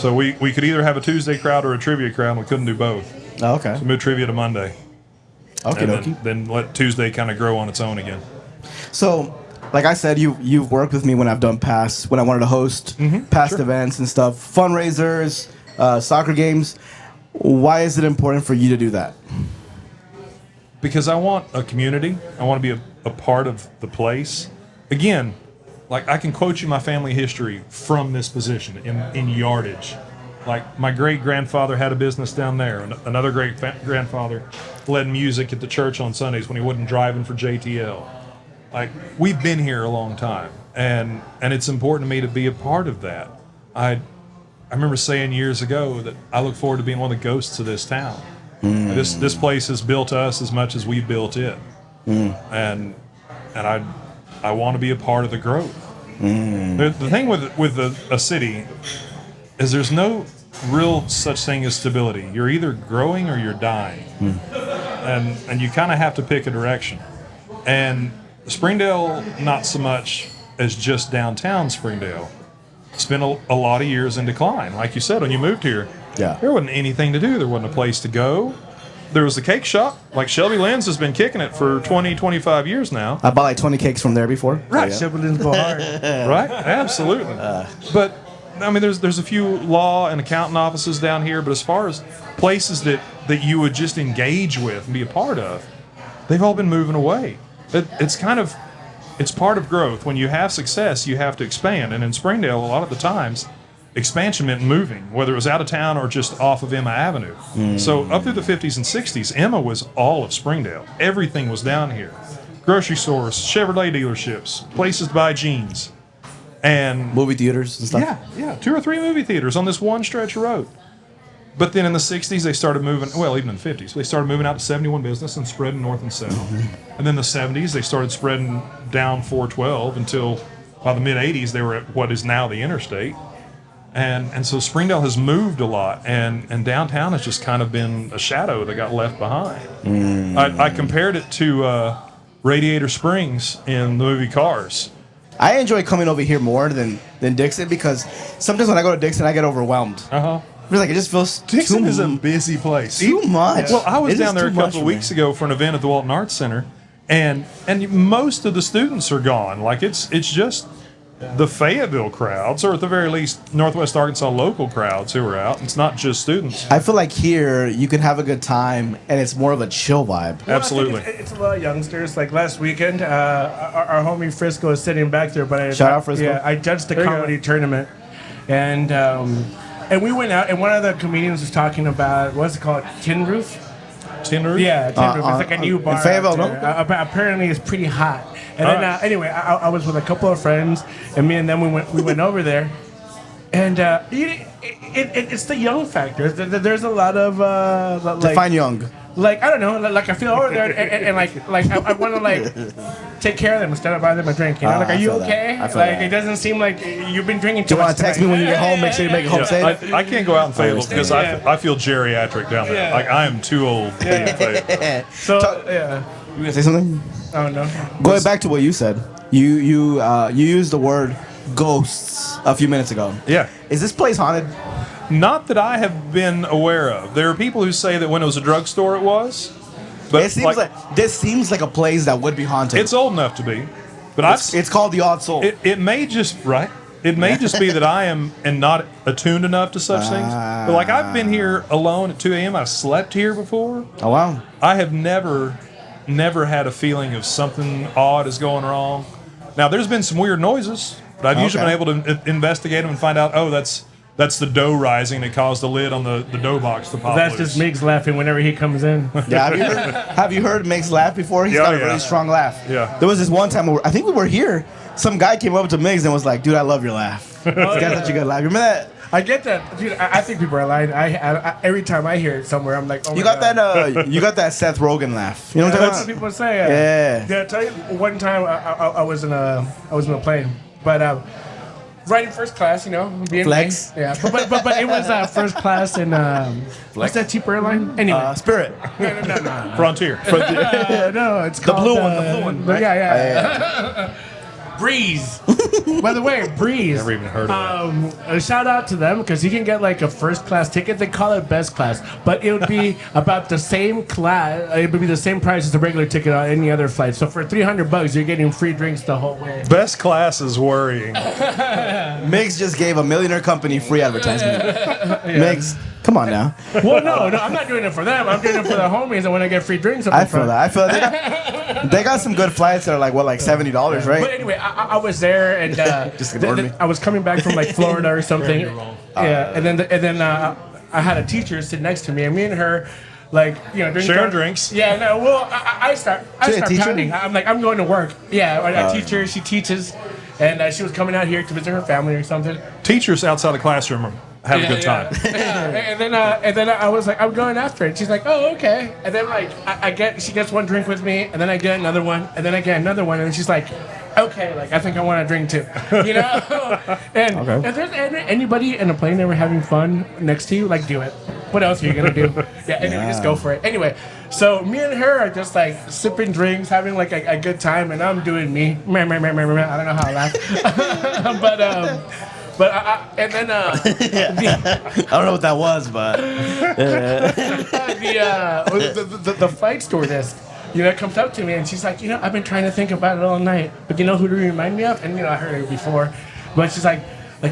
So we could either have a Tuesday crowd or a trivia crowd, and we couldn't do both. Oh, okay. So we moved trivia to Monday. Okay, and then let Tuesday kind of grow on its own again. So, like I said, you've worked with me when I've done when I wanted to host past events and stuff, fundraisers, soccer games. Why is it important for you to do that? Because I want a community. I want to be a part of the place. Again, like I can quote you my family history from this position in yardage. Like my great-grandfather had a business down there. And another great-grandfather led music at the church on Sundays when he wasn't driving for JTL. Like we've been here a long time, and it's important to me to be a part of that. I remember saying years ago that I look forward to being one of the ghosts of this town. This place has built us as much as we've built it, and I want to be a part of the growth. The thing with a city is there's no real such thing as stability. You're either growing or you're dying, and you kind of have to pick a direction. And Springdale, not so much as just downtown Springdale, spent a lot of years in decline. Like you said, when you moved here, there wasn't anything to do. There wasn't a place to go. There was the cake shop. Like Shelby Lynn's has been kicking it for 20, 25 years now. I bought like 20 cakes from there before. Right. Shelby Lynn's go hard. Right? Absolutely. But, I mean, there's a few law and accountant offices down here, but as far as places that you would just engage with and be a part of, they've all been moving away. It's part of growth. When you have success, you have to expand. And in Springdale, a lot of the times, expansion meant moving, whether it was out of town or just off of Emma Avenue. So up through the 50s and 60s, Emma was all of Springdale. Everything was down here. Grocery stores, Chevrolet dealerships, places to buy jeans. And movie theaters and stuff. Yeah, 2 or 3 movie theaters on this one stretch of road. But then in the 60s, they started moving, well, even in the 50s, they started moving out to 71 Business and spreading north and south. And then in the 70s, they started spreading down 412 until by the mid-80s, they were at what is now the interstate. And so Springdale has moved a lot, and downtown has just kind of been a shadow that got left behind. I compared it to Radiator Springs in the movie Cars. I enjoy coming over here more than Dixon because sometimes when I go to Dixon, I get overwhelmed. Like it just feels Dixon is a busy place. Too much. Well, I was down there a couple of weeks ago for an event at the Walton Arts Center, and most of the students are gone. Like it's just the Fayetteville crowds, or at the very least Northwest Arkansas local crowds who are out. It's not just students. I feel like here you can have a good time, and it's more of a chill vibe. Well, absolutely. It's a lot of youngsters. Like last weekend, our homie Frisco is sitting back there. But Shout out Frisco. Yeah, I judged the comedy tournament, and we went out, and one of the comedians was talking about, what's it called, Tin Roof? Tin Roof? Yeah, Tin Roof. It's like a new bar. In Fayetteville, no? Apparently, it's pretty hot. And then, anyway, I was with a couple of friends, and me and them, we went over there. And it's the young factor. There's a lot of... Define young. Like, I don't know, like I feel over there and like I want to like take care of them instead of buying them a drink. You know, like, are you okay? Like, it doesn't seem like you've been drinking too much. Do you want to text me when you get home? Make sure you make it home safe. I can't go out in Fayetteville because I feel geriatric down there. Like I am too old to be in Fayetteville. So, You gonna say something? Oh, no. Going back to what you said, you used the word ghosts a few minutes ago. Yeah. Is this place haunted? Not that I have been aware of. There are people who say that when it was a drugstore it was. But It seems like this seems like a place that would be haunted. it's old enough to be. But It's called the Odd Soul. it may just It may just be that I am not attuned enough to such things. But like I've been here alone at 2 a.m. I've slept here before. Oh wow. I have never had a feeling of something odd is going wrong. Now there's been some weird noises, but I've usually been able to investigate them and find out, that's the dough rising that caused the lid on the dough box to pop That's loose. just Miggs laughing whenever he comes in. Yeah, have you heard Miggs laugh before? He's got a really strong laugh. Yeah. There was this one time I think we were here. Some guy came up to Miggs and was like, "Dude, I love your laugh. This guy's such a good laugh." You remember that? I get that, dude. I think people are lying. I every time I hear it somewhere, I'm like, oh You my got God. that? You got that Seth Rogen laugh. You know what I'm That's what talking about? people say. Yeah. Did I tell you one time I was in a plane, but right in first class, you know, being Flex. Yeah, but it was first class in what's that cheap airline? Anyway, Spirit. no. Frontier. No, it's The called blue one. The blue one. but Right? yeah. Breeze. By the way, Breeze. Never even heard of A shout out to them because you can get like a first class ticket. They call it best class, but it would be about the same class. It would be the same price as a regular ticket on any other flight. So for $300, you're getting free drinks the whole way. Best class is worrying. Migs just gave a millionaire company free advertisement. Migs, come on now. Well, no, I'm not doing it for them. I'm doing it for the homies. And when I get free drinks, I feel that. They got some good flights that are like, what, like $70, right? But anyway, I was there and Just ignore me. I was coming back from like Florida or something. Yeah, and then I had a teacher sit next to me, and me and her, like, you know, Sharing drinks. Yeah, no. Well, I start teacher? pounding. I'm like, I'm going to work. Yeah, I teach her. She teaches, and she was coming out here to visit her family or something. Teachers outside the classroom have a good time. Yeah. And then I was like, I'm going after it. She's like, oh, okay. And then like she gets one drink with me, and then I get another one, and then I get another one, and then she's like, okay, like I think I want a drink too, you know. And if there's anybody in a plane ever having fun next to you, like do it. What else are you gonna do? Just go for it. Anyway, so me and her are just like sipping drinks, having like a good time, and I'm doing me. I don't know how I laugh, and then I don't know what that was, but the flight stewardess, you know, comes up to me and she's like, you know, I've been trying to think about it all night, but you know who to remind me of? And you know, I heard her before, but she's like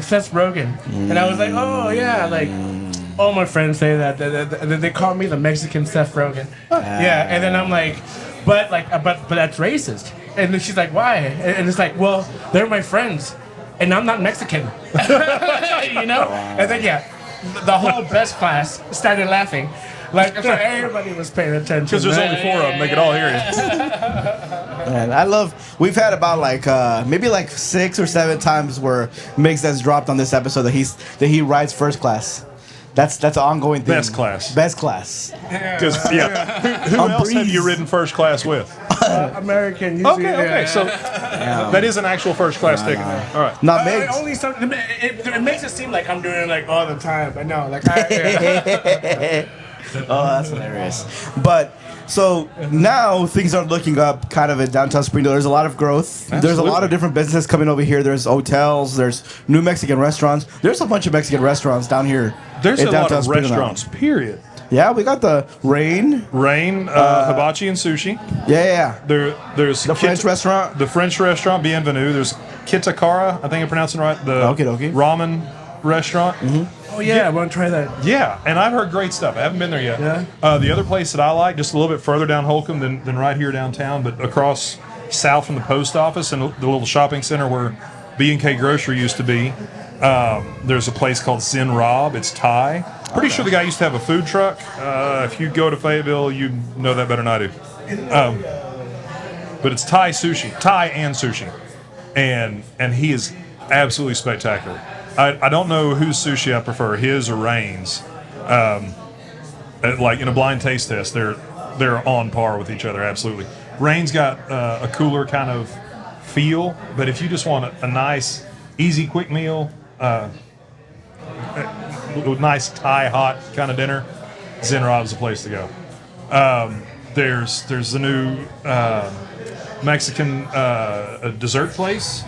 Seth Rogen, and I was like, oh yeah, like all my friends say that. They call me the Mexican Seth Rogen. Yeah, and then I'm like, but that's racist. And then she's like, why? And it's like, well, they're my friends. And I'm not Mexican, you know? And then, the whole best class started laughing. Like, so everybody was paying attention. Because there's only 4 of them. They could all hear you. Man, we've had about like, maybe like 6 or 7 times where Migs has dropped on this episode that he rides first class. That's an ongoing thing. Best class. Best class. Because, who else have you ridden first class with? American. Usually, Okay. So that is an actual first class ticket. All right. Not Migs. Only something. It makes it seem like I'm doing it like all the time, but no, like Oh, that's hilarious. But so now things are looking up kind of in downtown Springdale. There's a lot of growth. There's a lot of different businesses coming over here. There's hotels. There's new Mexican restaurants. There's a bunch of Mexican restaurants down here. There's in a lot downtown of Springdale. restaurants, period. Yeah, we got the Rain, hibachi and sushi. Yeah. There's The French restaurant. The French restaurant, Bienvenue. There's Kitakara, I think I'm pronouncing it right. The Okie. ramen restaurant. oh yeah, I want to try that. Yeah, and I've heard great stuff. I haven't been there yet. Yeah. The other place that I like, just a little bit further down Holcomb than right here downtown, but across south from the post office and the little shopping center where B&K Grocery used to be, there's a place called Zen Rob. It's Thai. Pretty sure the guy used to have a food truck. If you go to Fayetteville, you know that better than I do. But it's Thai and sushi, and he is absolutely spectacular. I don't know whose sushi I prefer, his or Rain's. Like in a blind taste test, they're on par with each other, absolutely. Rain's got a cooler kind of feel, but if you just want a nice, easy, quick meal, nice Thai hot kind of dinner, Zen Rob's the place to go. There's the new Mexican dessert place.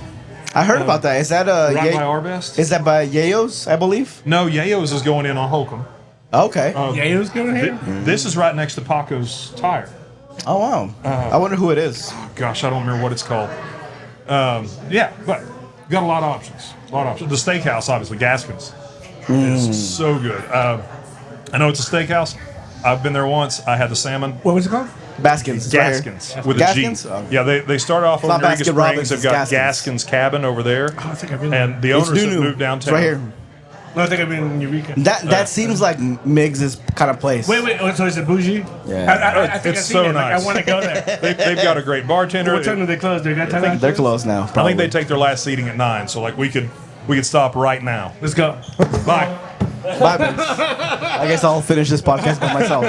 I heard about that. Is that Right by Our Best? Is that by Yayo's, I believe? No, Yayo's is going in on Holcomb. Okay. Yayo's going here? This is right next to Paco's Tire. Oh wow. I wonder who it is. Gosh, I don't remember what it's called. Yeah, but got a lot of options. The steakhouse, obviously, Gaskin's, is so good. I know it's a steakhouse. I've been there once. I had the salmon. What was it called? Baskins. It's right here. Gaskins with a G. Gaskins? Oh. Yeah, they start off not over Eureka Baskin Robbins, Springs. They've it's got Gaskins. Gaskins Cabin over there. Oh, I think I've been there. And the It's owners have new. moved downtown. It's right here. No, I think I've been in Eureka. That seems like Migs' kind of place. Wait, so is it bougie? Yeah. I think It's I've seen so it. Like, nice. I want to go there. They've got a great bartender. What time do they close? They got time? They're closed now. I Probably. think they take their last seating at 9, so like we could stop right now. Let's go. Bye. Bye, Migs. I guess I'll finish this podcast by myself.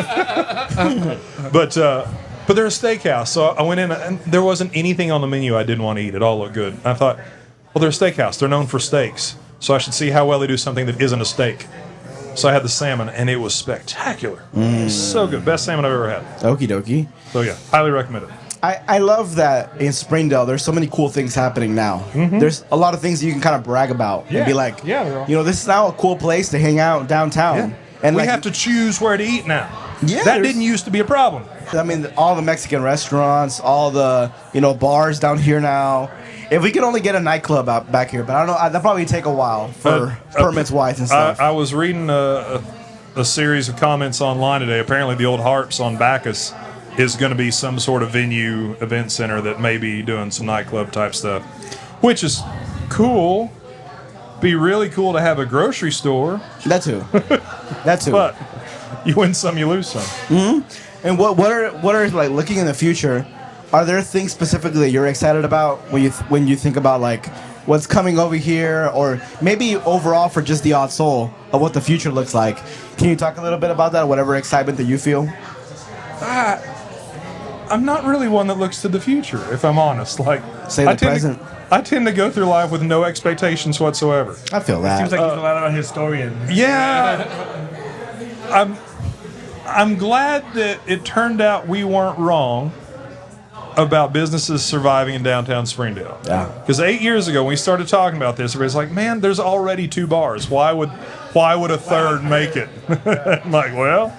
But they're a steakhouse, so I went in and there wasn't anything on the menu I didn't want to eat. It all looked good. And I thought, well, they're a steakhouse. They're known for steaks, so I should see how well they do something that isn't a steak. So I had the salmon, and it was spectacular. It was so good. Best salmon I've ever had. Okie dokie. So yeah, highly recommend it. I love that in Springdale there's so many cool things happening now. There's a lot of things that you can kind of brag about and be like, this is now a cool place to hang out downtown. Yeah. And we like, have to choose where to eat now. Yeah, that didn't used to be a problem. I mean, all the Mexican restaurants, all the bars down here now. If we could only get a nightclub out back here, but I don't know, that'd probably take a while for permits wise and stuff. I was reading a series of comments online today. Apparently, the old Harps on Bacchus is going to be some sort of venue event center that may be doing some nightclub type stuff, which is cool. Be really cool to have a grocery store. That too. But you win some, you lose some. And what are like looking in the future? Are there things specifically that you're excited about when you think about like what's coming over here, or maybe overall for just the Odd Soul of what the future looks like? Can you talk a little bit about that? Whatever excitement that you feel. I'm not really one that looks to the future, if I'm honest. Like, say the present. I tend to go through life with no expectations whatsoever. I feel that. Seems like he's a lot of a historian. Yeah. I'm glad that it turned out we weren't wrong about businesses surviving in downtown Springdale. Yeah. Because 8 years ago, when we started talking about this, everybody's like, man, there's already 2 bars. Why would a third make it? I'm like, well,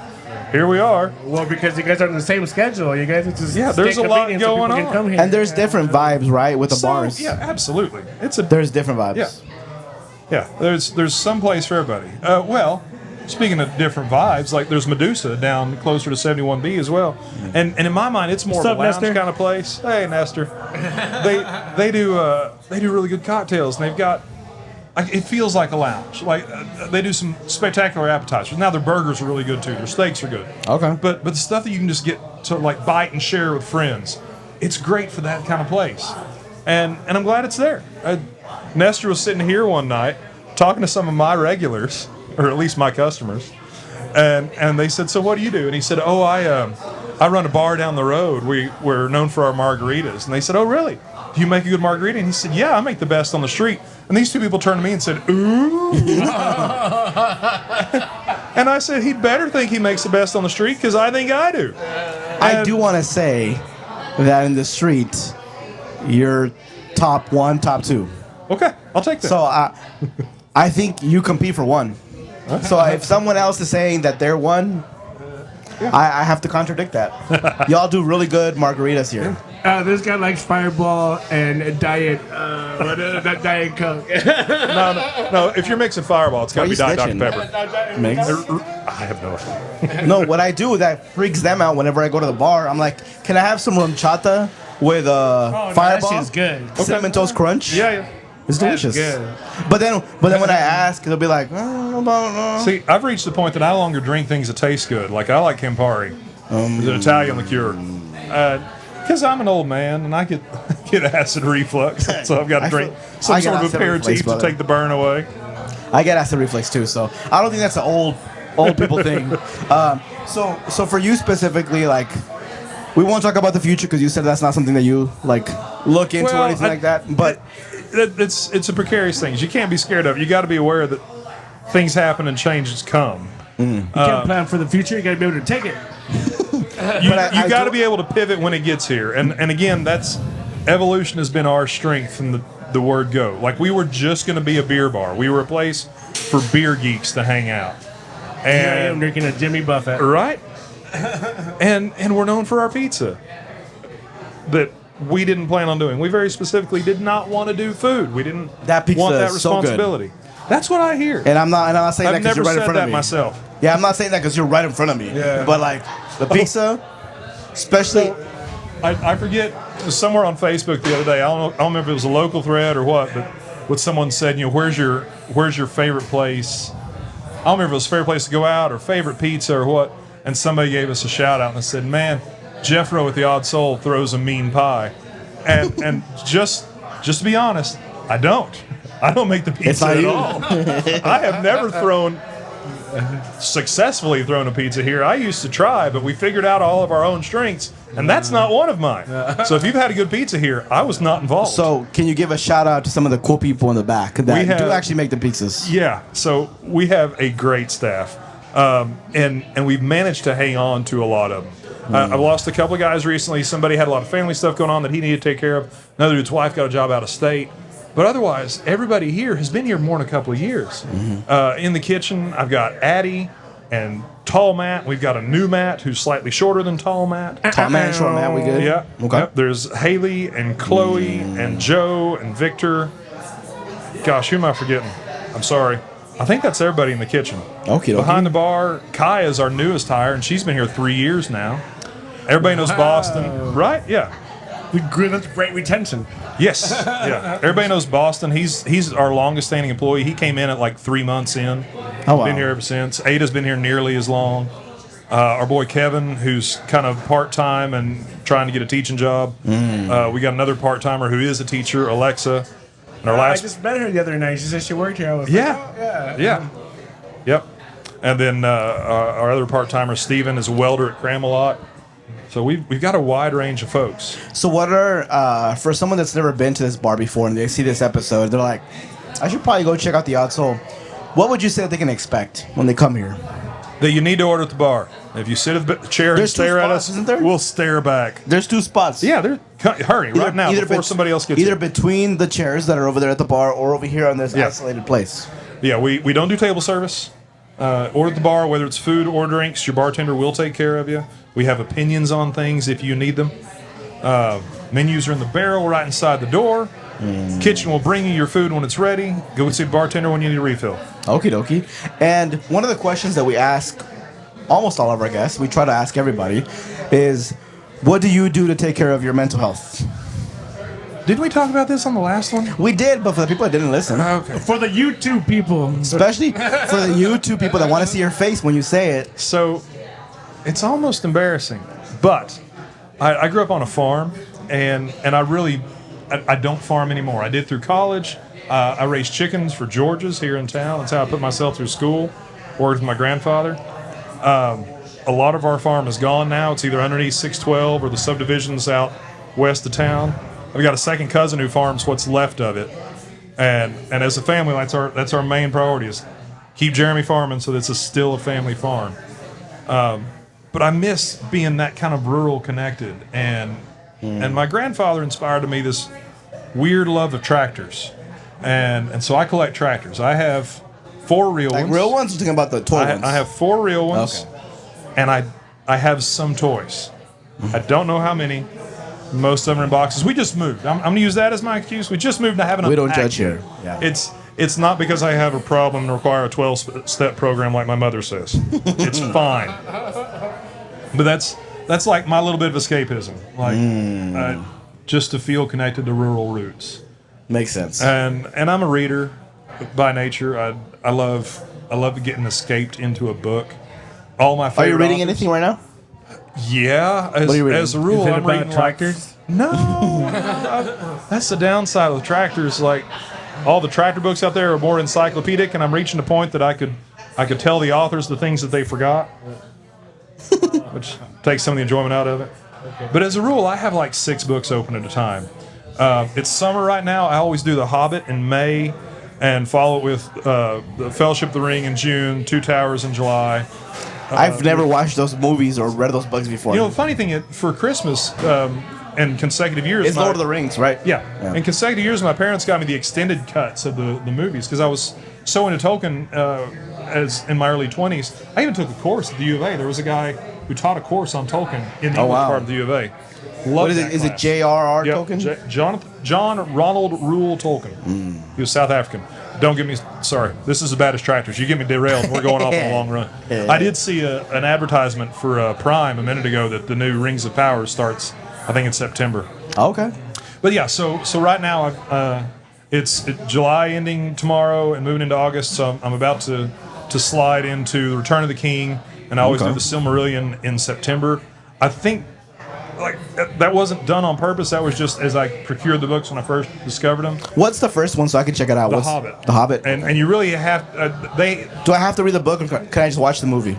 here we are. Well, because you guys are on the same schedule. You guys are just there's a lot going on. Come here. And there's different vibes, right, with the bars. Yeah, absolutely. There's different vibes. Yeah. There's some place for everybody. Well, speaking of different vibes, like there's Medusa down closer to 71B as well, and in my mind, it's more of a lounge kind of place. Hey, Nestor, they do really good cocktails, and they've got. It feels like a lounge. Like they do some spectacular appetizers. Now their burgers are really good too. Their steaks are good. Okay. But the stuff that you can just get to like bite and share with friends, it's great for that kind of place. And I'm glad it's there. Nestor was sitting here one night talking to some of my regulars, or at least my customers, and they said, "So what do you do?" And he said, "Oh, I run a bar down the road. We're known for our margaritas." And they said, "Oh, really? Do you make a good margarita?" And he said, "Yeah, I make the best on the street." And these 2 people turned to me and said, "Ooh." And I said, he'd better think he makes the best on the street, because I think I do. I do want to say that in the street, you're top 1, top 2. Okay, I'll take that. So I think you compete for 1. So if someone else is saying that they're 1, I have to contradict that. Y'all do really good margaritas here. This guy likes Fireball and Diet, not Diet Coke. No. If you're mixing Fireball, it's got to be Diet Dr. Pepper. I have no idea. No, what I do that freaks them out whenever I go to the bar. I'm like, can I have some rum chata with Fireball? That shit's good. Cinnamon Toast Crunch. Yeah. It's delicious. Good. But then when I ask, they'll be like, oh. See, I've reached the point that I no longer drink things that taste good. Like I like Campari, the Italian liqueur, because I'm an old man and I get acid reflux, so I've got to drink some sort of aperitif to take the burn away. I get acid reflux too, so I don't think that's an old people thing. So for you specifically, like, we won't talk about the future because you said that's not something that you like look into or anything like that. But it's a precarious thing. You can't be scared of it. You got to be aware that things happen and changes come. You can't plan for the future. You got to be able to take it. You got to be able to pivot when it gets here. And again, that's evolution has been our strength from the word go. Like we were just going to be a beer bar. We were a place for beer geeks to hang out. And here I am drinking a Jimmy Buffett. Right. and we're known for our pizza that we didn't plan on doing. We very specifically did not want to do food. We didn't want that responsibility. So that's what I hear. And I'm not saying that because you're right in front of me. I've never said that myself. Yeah, I'm not saying that because you're right in front of me. Yeah. But like the pizza, especially. I forget, it was somewhere on Facebook the other day. I don't remember if it was a local thread or what someone said, where's your favorite place? I don't remember if it was a favorite place to go out or favorite pizza or what. And somebody gave us a shout out and said, man, Jeffro with the Odd Soul throws a mean pie. And just to be honest, I don't make the pizza at all. I have never successfully thrown a pizza here. I used to try, but we figured out all of our own strengths, and that's not one of mine. So if you've had a good pizza here, I was not involved. So can you give a shout out to some of the cool people in the back that do actually make the pizzas? Yeah, so we have a great staff, and we've managed to hang on to a lot of them. I've lost a couple of guys recently. Somebody had a lot of family stuff going on that he needed to take care of. Another dude's wife got a job out of state. But otherwise, everybody here has been here more than a couple of years. In the kitchen, I've got Addie and Tall Matt. We've got a new Matt who's slightly shorter than Tall Matt. Tall Matt and short Matt, we good? Yeah. Okay. Yep. There's Haley and Chloe and Joe and Victor. Gosh, who am I forgetting? I'm sorry. I think that's everybody in the kitchen. Okay. Behind the bar, Kai is our newest hire, and she's been here 3 years now. Everybody knows Boston, right? Yeah. That's great retention. Yes. Yeah. Everybody knows Boston. He's our longest standing employee. He came in at like 3 months in. Oh, wow. Been here ever since. Ada's been here nearly as long. Our boy Kevin, who's kind of part-time and trying to get a teaching job. We got another part-timer who is a teacher, Alexa. And our I just met her the other night. She said she worked here. I was yeah. like, oh, Yeah. Yep. And then our other part-timer, Steven, is a welder at Cramelot. So we've got a wide range of folks. So what are, for someone that's never been to this bar before and they see this episode, they're like, I should probably go check out the outsole. What would you say that they can expect when they come here? That you need to order at the bar. If you sit at the chair and stare at us, isn't there? we'll stare back. There's 2 spots. Yeah, hurry right now before somebody else gets either here. between the chairs that are over there at the bar or over here on this isolated place. Yeah, we don't do table service. Order at the bar, whether it's food or drinks, your bartender will take care of you. We have opinions on things if you need them. Menus are in the barrel right inside the door. Kitchen will bring you your food when it's ready. Go see the bartender when you need a refill. Okie dokie. And one of the questions that we ask almost all of our guests, we try to ask everybody, is what do you do to take care of your mental health? Didn't we talk about this on the last one? We did, but for the people that didn't listen. Okay. For the YouTube people. Especially for the YouTube people that want to see your face when you say it. So it's almost embarrassing. But I grew up on a farm, and I don't farm anymore. I did through college. I raised chickens for George's here in town. That's how I put myself through school. Worked with my grandfather. A lot of our farm is gone now. It's either underneath 612 or the subdivisions out west of town. I've got a second cousin who farms what's left of it. And as a family, that's our main priority is keep Jeremy farming so that it's still a family farm. But I miss being that kind of rural connected. And my grandfather inspired to me this weird love of tractors. And so I collect tractors. I have 4 real ones. Like real ones? You're talking about the toy ones? I have 4 real ones. Okay. And I have some toys. I don't know how many. Most of them are in boxes. We just moved. I'm going to use that as my excuse. We just moved and I haven't We don't unpacked judge yet. here. Yeah. It's not because I have a problem and require a 12-step program like my mother says. It's fine. But that's like my little bit of escapism. Like just to feel connected to rural roots. Makes sense. And I'm a reader by nature. I love getting escaped into a book. All my favorite Are you reading authors, anything right now? Yeah, What are you reading? as a rule, Is it I'm about reading tractors? No, that's the downside of the tractors. Like all the tractor books out there are more encyclopedic, and I'm reaching a point that I could tell the authors the things that they forgot, which takes some of the enjoyment out of it. Okay. But as a rule, I have like 6 books open at a time. It's summer right now. I always do The Hobbit in May, and follow it with the Fellowship of the Ring in June, Two Towers in July. I've never watched those movies or read those books before. You know, the funny thing, for Christmas and consecutive years... It's Lord of the Rings, right? Yeah. In consecutive years, my parents got me the extended cuts of the movies because I was so into Tolkien as in my early 20s. I even took a course at the U of A. There was a guy who taught a course on Tolkien in the English part of the U of A. What is it? Is it J.R.R. Tolkien? John Ronald Reuel Tolkien. He was South African. Don't get me... Sorry. This is as bad as tractors. You get me derailed, we're going off on a long run. I did see an advertisement for Prime a minute ago that the new Rings of Power starts, I think, in September. Okay. But yeah, so right now, it's July ending tomorrow and moving into August, so I'm about to slide into The Return of the King, and I always do the Silmarillion in September. I think... Like that wasn't done on purpose. That was just as I procured the books when I first discovered them. What's the first one so I can check it out? The Hobbit. The Hobbit. And you really have Do I have to read the book or can I just watch the movie?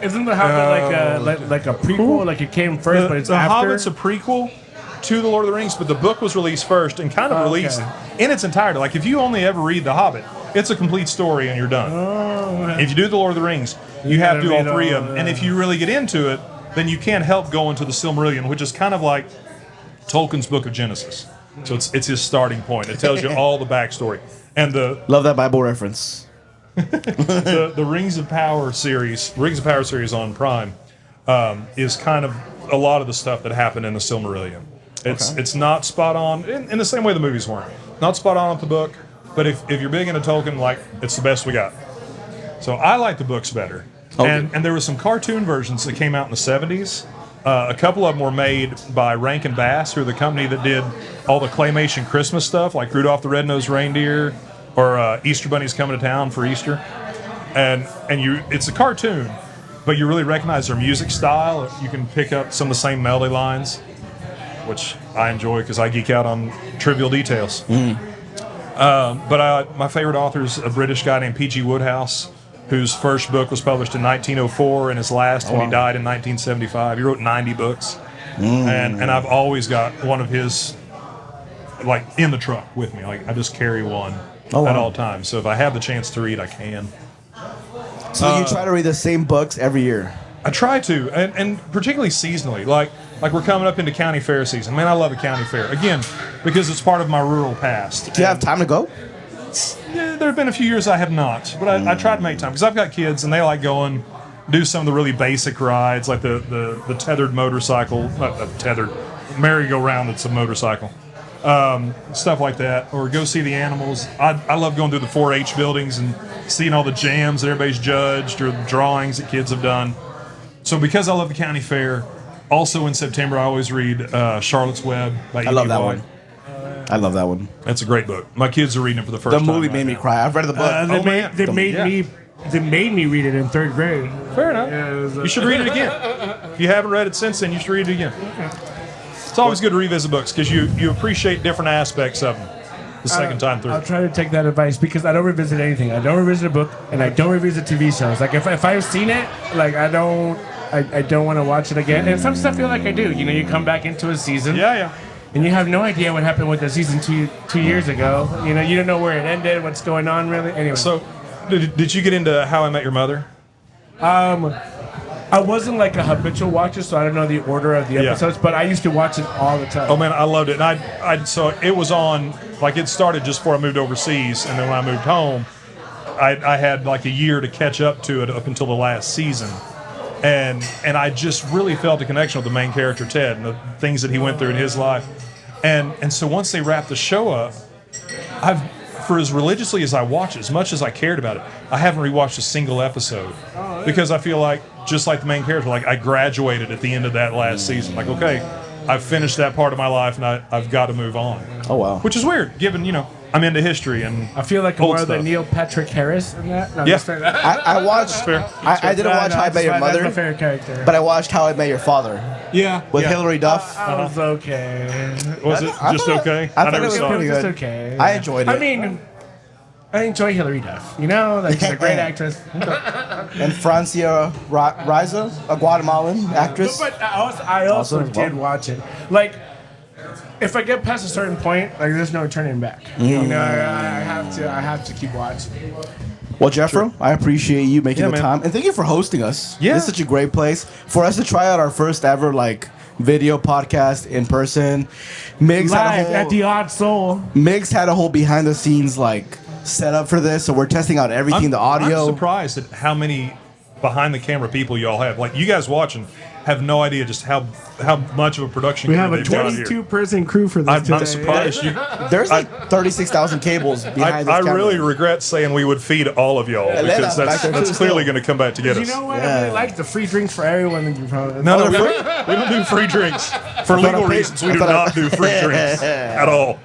Isn't The Hobbit like a prequel? Like it came first, but it's the after? Hobbit's a prequel to The Lord of the Rings, but the book was released first and kind of released in its entirety. Like if you only ever read The Hobbit, it's a complete story and you're done. If you do The Lord of the Rings, you have to do all 3 of them. And if you really get into it, then you can't help going to the Silmarillion, which is kind of like Tolkien's Book of Genesis. So it's his starting point. It tells you all the backstory. And love that Bible reference. the Rings of Power series on Prime, is kind of a lot of the stuff that happened in the Silmarillion. It's not spot on in the same way the movies weren't. Not spot on with the book, but if you're big into Tolkien, like, it's the best we got. So I like the books better. Okay. And there were some cartoon versions that came out in the 70s. A couple of them were made by Rankin Bass, who are the company that did all the claymation Christmas stuff, like Rudolph the Red-Nosed Reindeer, or Easter Bunny's Coming to Town for Easter. And it's a cartoon, but you really recognize their music style. You can pick up some of the same melody lines, which I enjoy because I geek out on trivial details. But my favorite author is a British guy named P.G. Wodehouse, whose first book was published in 1904 and his last when he died in 1975. He wrote 90 books. And I've always got one of his, like, in the truck with me. Like, I just carry one at all times. So if I have the chance to read, I can. So you try to read the same books every year? I try to, and particularly seasonally. Like we're coming up into county fair season. Man, I love a county fair. Again, because it's part of my rural past. Do you have time to go? Yeah, there have been a few years I have not, but I try to make time because I've got kids and they like going, do some of the really basic rides, like the tethered motorcycle, not tethered, merry-go-round that's a motorcycle, stuff like that, or go see the animals. I love going through the 4-H buildings and seeing all the jams that everybody's judged or the drawings that kids have done. So because I love the county fair, also in September I always read Charlotte's Web by E.B. I love that White. one. I love that one. That's a great book. My kids are reading it for the first time. The movie made me cry. I've read the book. They made me read it in 3rd grade. Fair enough. Yeah, you should read it again. If you haven't read it since then, you should read it again. It's always good to revisit books because you appreciate different aspects of them the second time through. I'll try to take that advice because I don't revisit anything. I don't revisit a book and I don't revisit TV shows. Like if I've seen it, like I don't want to watch it again. And some stuff I feel like I do. You know, you come back into a season. Yeah. And you have no idea what happened with the season two years ago. You know, you don't know where it ended, what's going on, really. Anyway. So, did you get into How I Met Your Mother? I wasn't like a habitual watcher, so I don't know the order of the episodes, but I used to watch it all the time. Oh, man, I loved it. And so it was on, like it started just before I moved overseas, and then when I moved home, I had like a year to catch up to it up until the last season. And I just really felt a connection with the main character, Ted, and the things that he went through in his life. And so once they wrapped the show up, for as religiously as I watched, as much as I cared about it, I haven't rewatched a single episode because I feel like, just like the main character, like I graduated at the end of that last season. Like, okay, I've finished that part of my life and I've got to move on. Oh, wow. Which is weird, given, I'm into history and I feel like I'm more the Neil Patrick Harris in that. No, yeah. I watched. I didn't watch How I Met Your Mother, that's my favorite character. but I watched How I Met Your Father. Yeah. With Hillary Duff. I was okay. Was it just okay? I thought never it was saw pretty it. good. Just okay. I enjoyed it. I mean, I enjoy Hillary Duff. You know, like she's a great actress. And Francia Riza, a Guatemalan actress. But I also did watch it. Like, if I get past a certain point, like there's no turning back. You know, I have to keep watching. Well, Jeffro, I appreciate you making the time, and thank you for hosting us. Yeah, this is such a great place for us to try out our first ever video podcast in person. Live at the Odd Soul. Migs had a whole behind the scenes set up for this, so we're testing out everything. The audio. I'm surprised at how many behind the camera people y'all have. Like, you guys watching have no idea just how much of a production we crew have a they've got here. 22-person crew for this today. I'm surprised. There's 36,000 cables behind this I camera. really regret saying we would feed all of y'all because that's clearly going to come back to get us. You know what? I really like the free drinks for everyone. No, we don't do free drinks. For legal reasons, we do not do free drinks at all.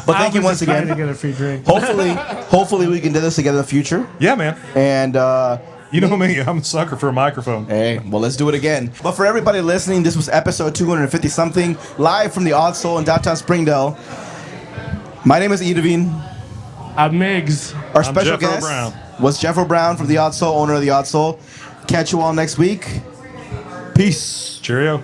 But thank you once again. To get a free drink. Hopefully we can do this again in the future. Yeah, man. And you know me, I'm a sucker for a microphone. Hey, well, let's do it again. But for everybody listening, this was episode 250-something, live from the Odd Soul in downtown Springdale. My name is Edavine. I'm Migs. Our special Jeffro guest Brown. was Jeffro Brown from the Odd Soul, owner of the Odd Soul. Catch you all next week. Peace. Cheerio.